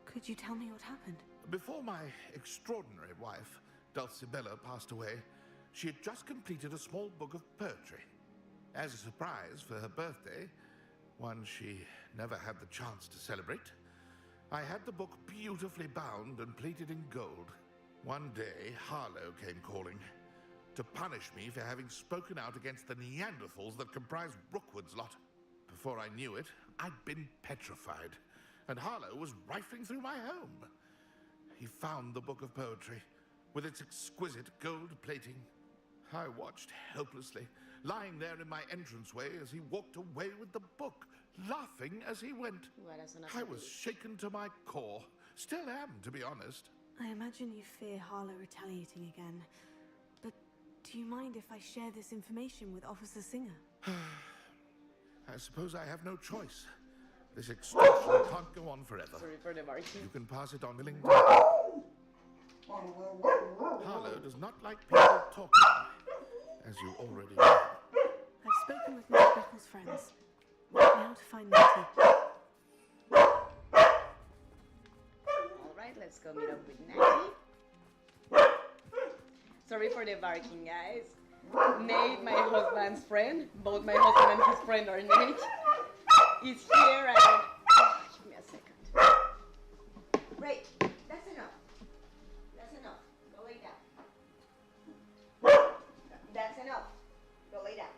Could you tell me what happened? Before my extraordinary wife, Dulcibella, passed away, she had just completed a small book of poetry. As a surprise for her birthday, one she never had the chance to celebrate, I had the book beautifully bound and plated in gold. One day, Harlow came calling to punish me for having spoken out against the Neanderthals that comprised Rookwood's lot. Before I knew it, I'd been petrified, and Harlow was rifling through my home. He found the book of poetry with its exquisite gold plating. I watched helplessly, lying there in my entranceway as he walked away with the book, laughing as he went. I was shaken to my core. Still am, to be honest. I imagine you fear Harlow retaliating again. But do you mind if I share this information with Officer Singer? I suppose I have no choice. This extortion can't go on forever. Sorry for the barking. You can pass it on willingly. Harlow does not like people talking, as you already know. I've spoken with Mr. Bickle's friends. Now to find Nettie. Alright, let's go meet up with Natty. Sorry for the barking, guys. Nate, my husband's friend, both my husband and his friend are Nate, is here and... give me a second. Right, that's enough. That's enough. Go lay down. That's enough. Go lay down.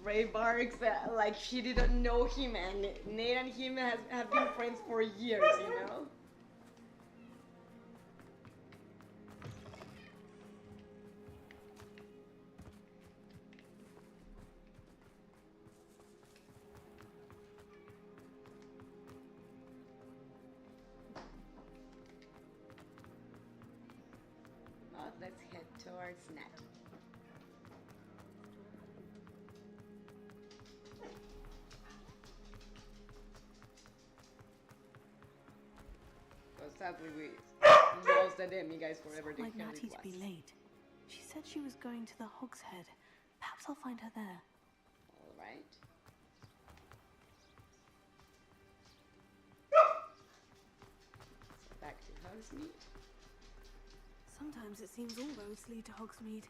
Ray barks like she didn't know him, and Nate and him have been friends for years, you know? But let's head towards Nat. Sadly, we lost the Demi guys forever. Like Natty to be late. She said she was going to the Hogshead. Perhaps I'll find her there. All right. Back to Hogsmeade. Sometimes it seems all roads lead to Hogsmeade.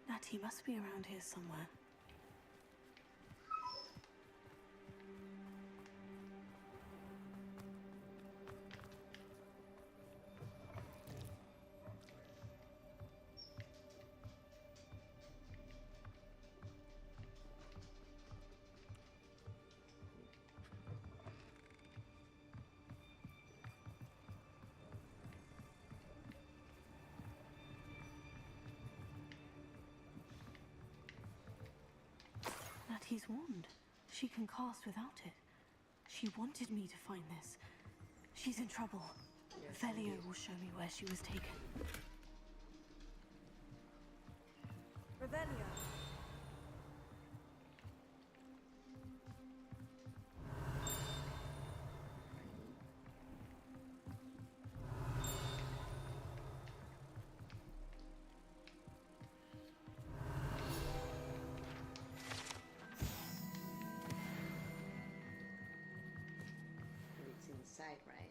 Natty must be around here somewhere. Natty's wand. She can cast without it. She wanted me to find this. She's in trouble. Yes, Velio will show me where she was taken. Revelio. It's inside, right?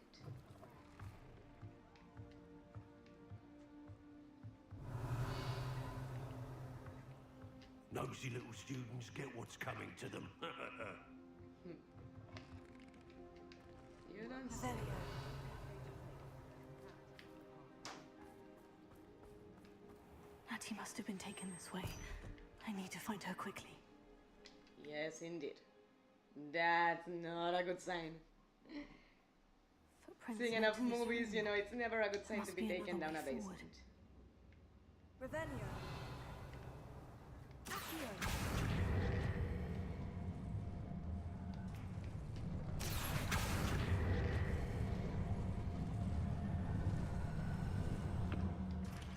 Nosy little students get what's coming to them. answer. Natty must have been taken this way. I need to find her quickly. Yes, indeed. That's not a good sign. Footprints Seeing led enough to this movies, room. you know, it's never a good sign Must to be be taken another down a way basement. forward. Revelio. Accio.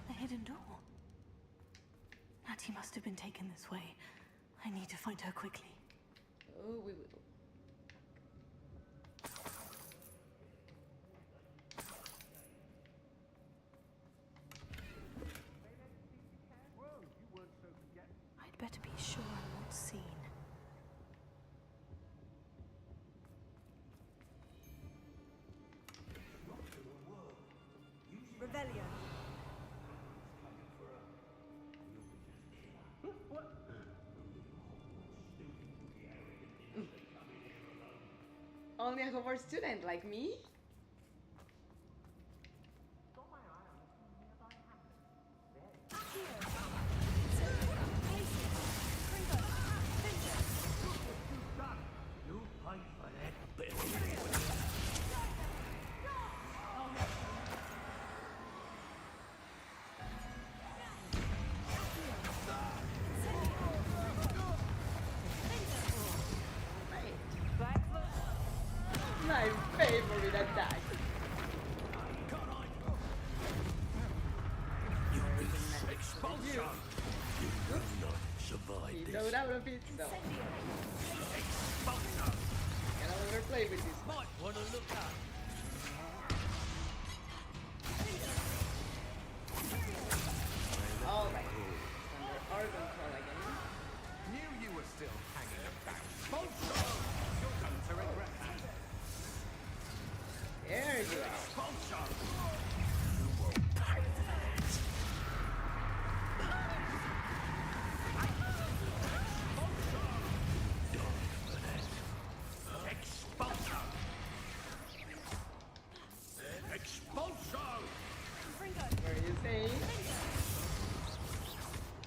A hidden door. Natty must have been taken this way. I need to find her quickly. Oh, we will. I'd better be sure I'm not seen. Revelio. Only a Hogwarts student like me? You fight for that bitch. My favorite attack. Expulsion! You will not survive He's this. out of it, though. Expulsion! Can no longer play with this. Might want to look up. Alright. Under our control again. Knew you were still hanging about. You're going to regret that. There you go. You will pay for that. Expulsion! Expulsion! What are you saying?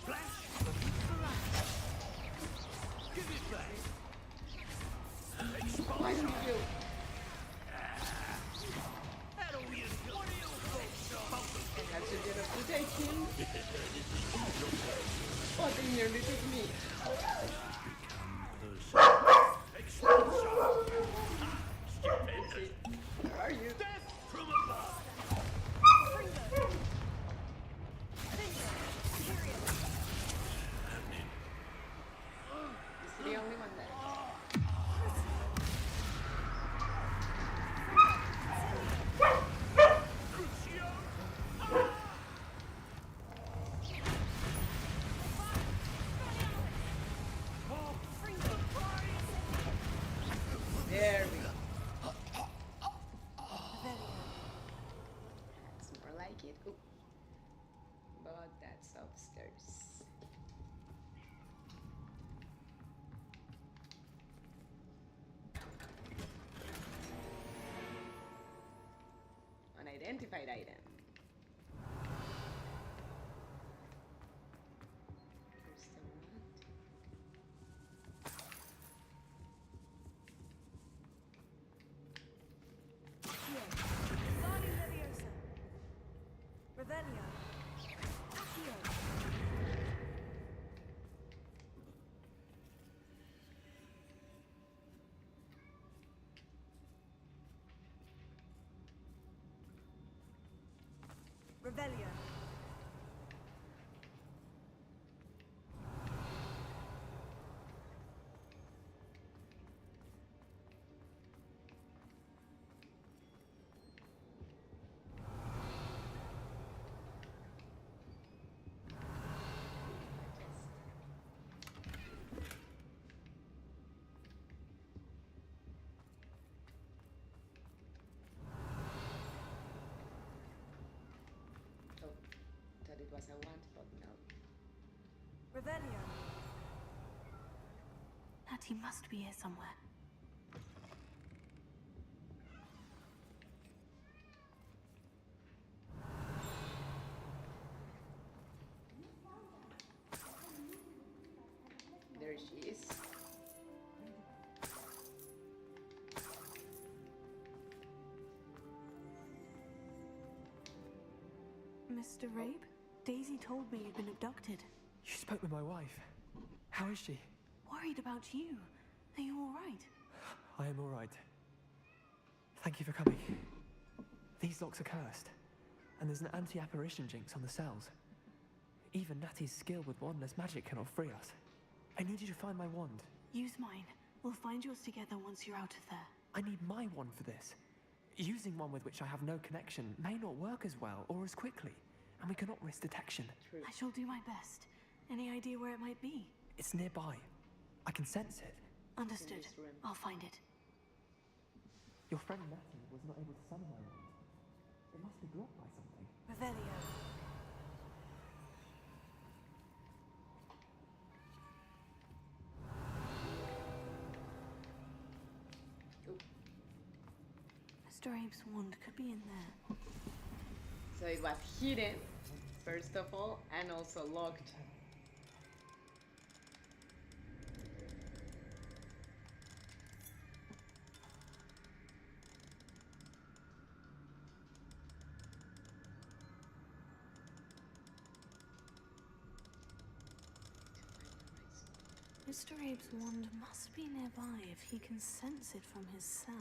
Flash! Give it back! Why don't you? I should get up to take him. But they nearly took me. Where are you? Death from above! He's the only one there. There we go. That's more like it. Ooh. But that's upstairs. Unidentified item. There's the rat. Revelio. Accio. Revelio. Oh, thought it was a want, but no. Revelio. Natty must be here somewhere. Mr. Rabe? Daisy told me you'd been abducted. You spoke with my wife. How is she? Worried about you. Are you all right? I am all right. Thank you for coming. These locks are cursed, and there's an anti-apparition jinx on the cells. Even Natty's skill with wandless magic cannot free us. I need you to find my wand. Use mine. We'll find yours together once you're out of there. I need my wand for this. Using one with which I have no connection may not work as well or as quickly, and we cannot risk detection. True. I shall do my best. Any idea where it might be? It's nearby. I can sense it. Understood. I'll find it. Your friend Natty was not able to summon my wand. It must be blocked by something. Revelio. Mr. Abe's wand could be in there. So it was hidden, first of all, and also locked. Mr. Abe's wand must be nearby if he can sense it from his cell.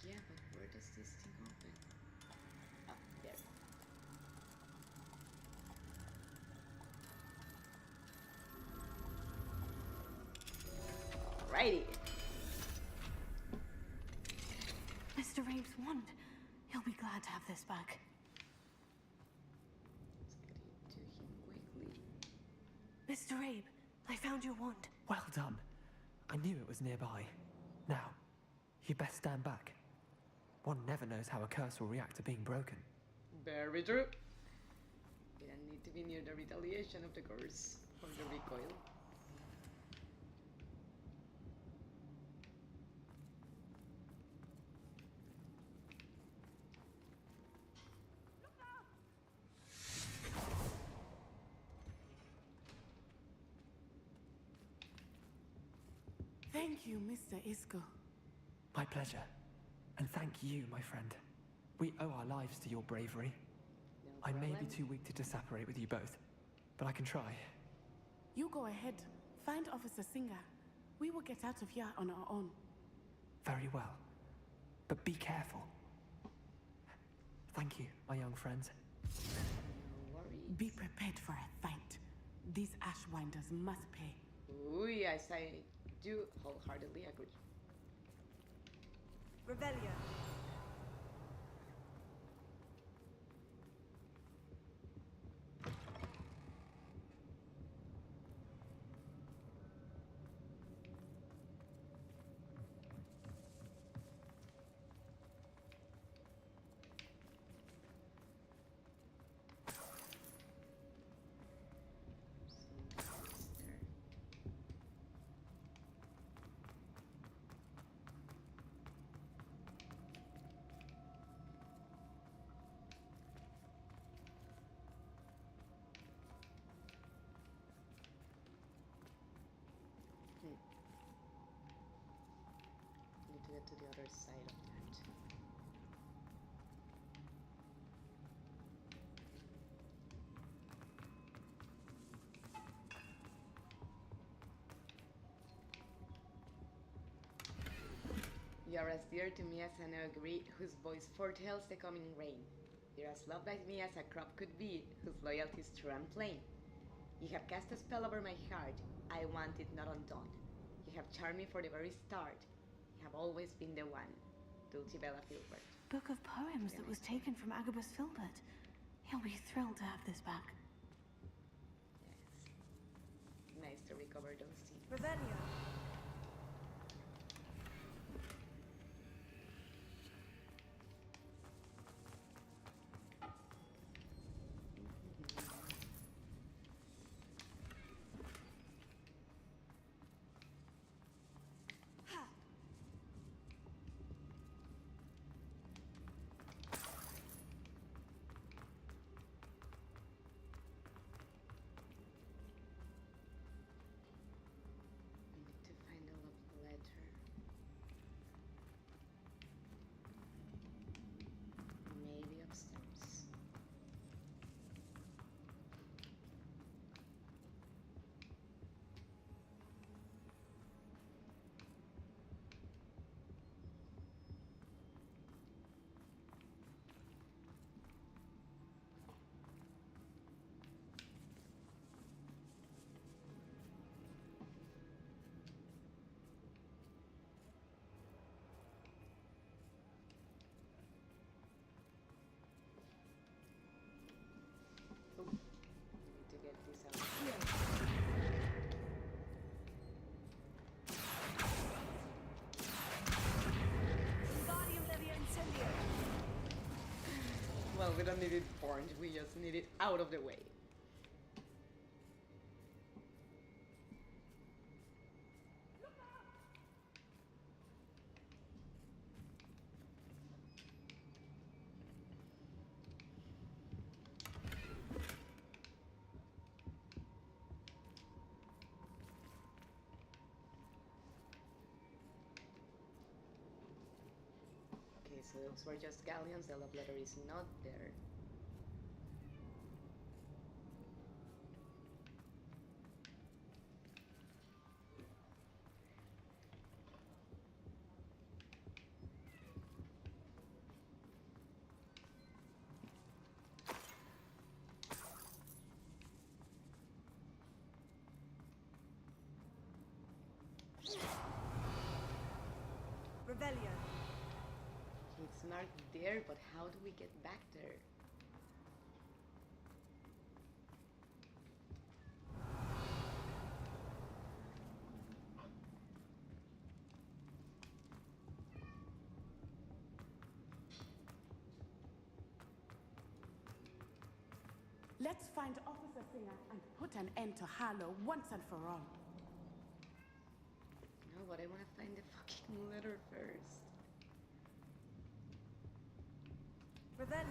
Yeah, but where does this thing open? Oh, there. Alrighty. Mr. Abe's wand. He'll be glad to have this back. Let's get it to him quickly. Mr. Abe, I found your wand. Well done. I knew it was nearby. Now, you best stand back. One never knows how a curse will react to being broken. Very true. We don't need to be near the retaliation of the curse or the recoil. Thank you, Mr. Isco. My pleasure. And thank you, my friend. We owe our lives to your bravery. No I may be problem. too weak to disapparate with you both, but I can try. You go ahead. Find Officer Singer. We will get out of here on our own. Very well. But be careful. Thank you, my young friends. No worries. Be prepared for a fight. These Ashwinders must pay. Ooh, yes, I do wholeheartedly agree. Revelio. Need to get to the other side of that. You are as dear to me as an agree, whose voice foretells the coming rain. You're as loved by me as a crop could be, whose loyalty is true and plain. You have cast a spell over my heart, I want it not undone. You have charmed me for the very start. You have always been the one. Dulcibella Filbert. Book of poems that was taken from Agabus Filbert. He'll be thrilled to have this back. Yes. Nice to recover those things. Revelio. To we don't need it burned, we just need it out of the way. Okay, so those were just galleons, the love letter is not there. Revelio. It's not there, but how do we get back there? Let's find Officer Singer and put an end to Harlow once and for all. No, but I want to find the fucking letter first. Revelio.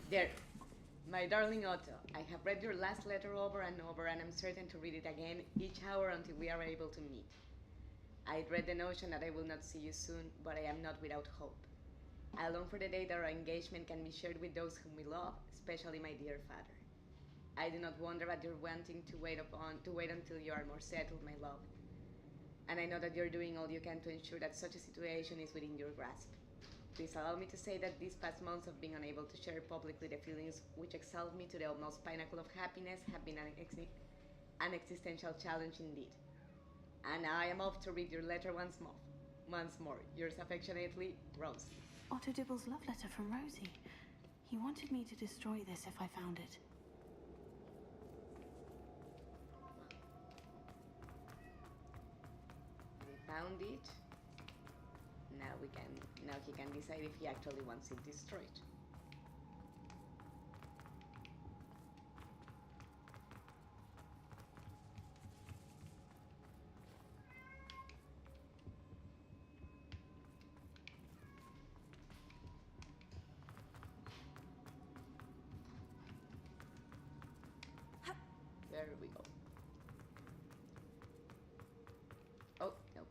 There. My darling Otto, I have read your last letter over and over, and I'm certain to read it again each hour until we are able to meet. I dread the notion that I will not see you soon, but I am not without hope. I long for the day that our engagement can be shared with those whom we love, especially my dear father. I do not wonder at your wanting to wait until you are more settled, my love. And I know that you're doing all you can to ensure that such a situation is within your grasp. Please allow me to say that these past months of being unable to share publicly the feelings which exalt me to the utmost pinnacle of happiness have been an existential challenge indeed. And now I am off to read your letter once more. Yours affectionately, Rosie. Otto Dibble's love letter from Rosie. He wanted me to destroy this if I found it. We found it. Now he can decide if he actually wants it destroyed. There we go. Oh, no.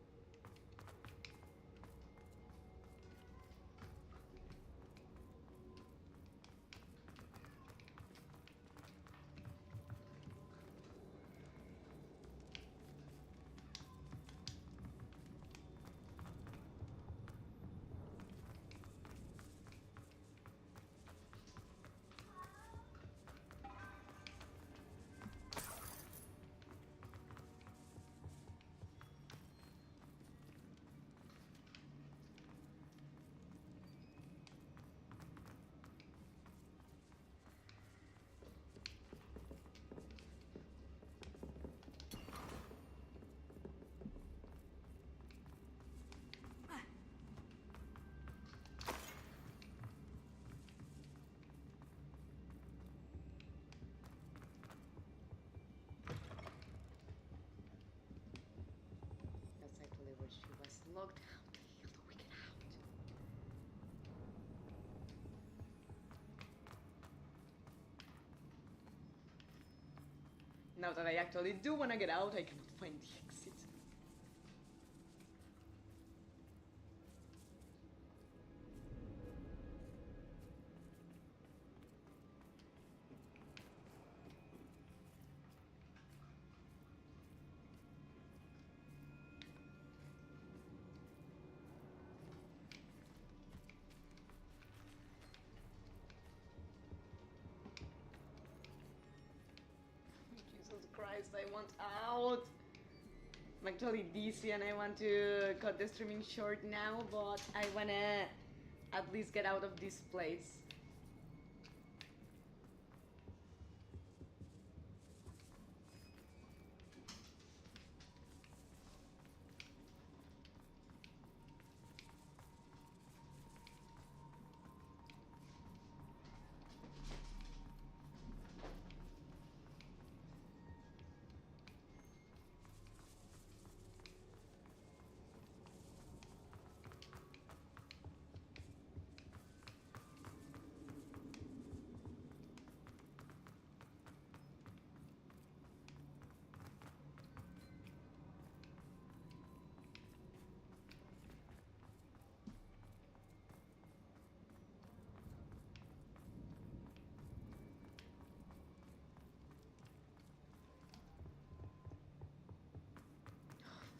That's actually where she was locked. How the hell do we get out? Now that I actually do want to get out, I cannot find the exit. guys, I want out. I'm actually dizzy and I want to cut the streaming short now, but I wanna at least get out of this place.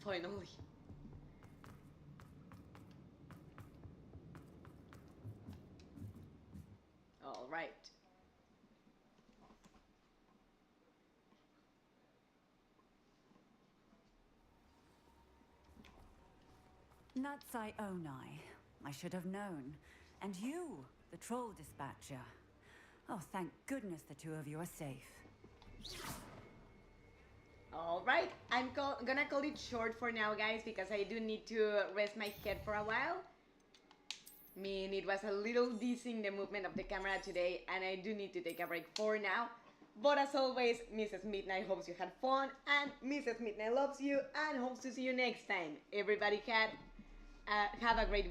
Finally. All right. Natsai Onai. I should have known. And you, the troll dispatcher. Oh, thank goodness the two of you are safe. Alright, I'm gonna call it short for now, guys, because I do need to rest my head for a while. I mean, it was a little dizzying the movement of the camera today, and I do need to take a break for now. But as always, Mrs. Midnight hopes you had fun, and Mrs. Midnight loves you, and hopes to see you next time. Everybody have a great week.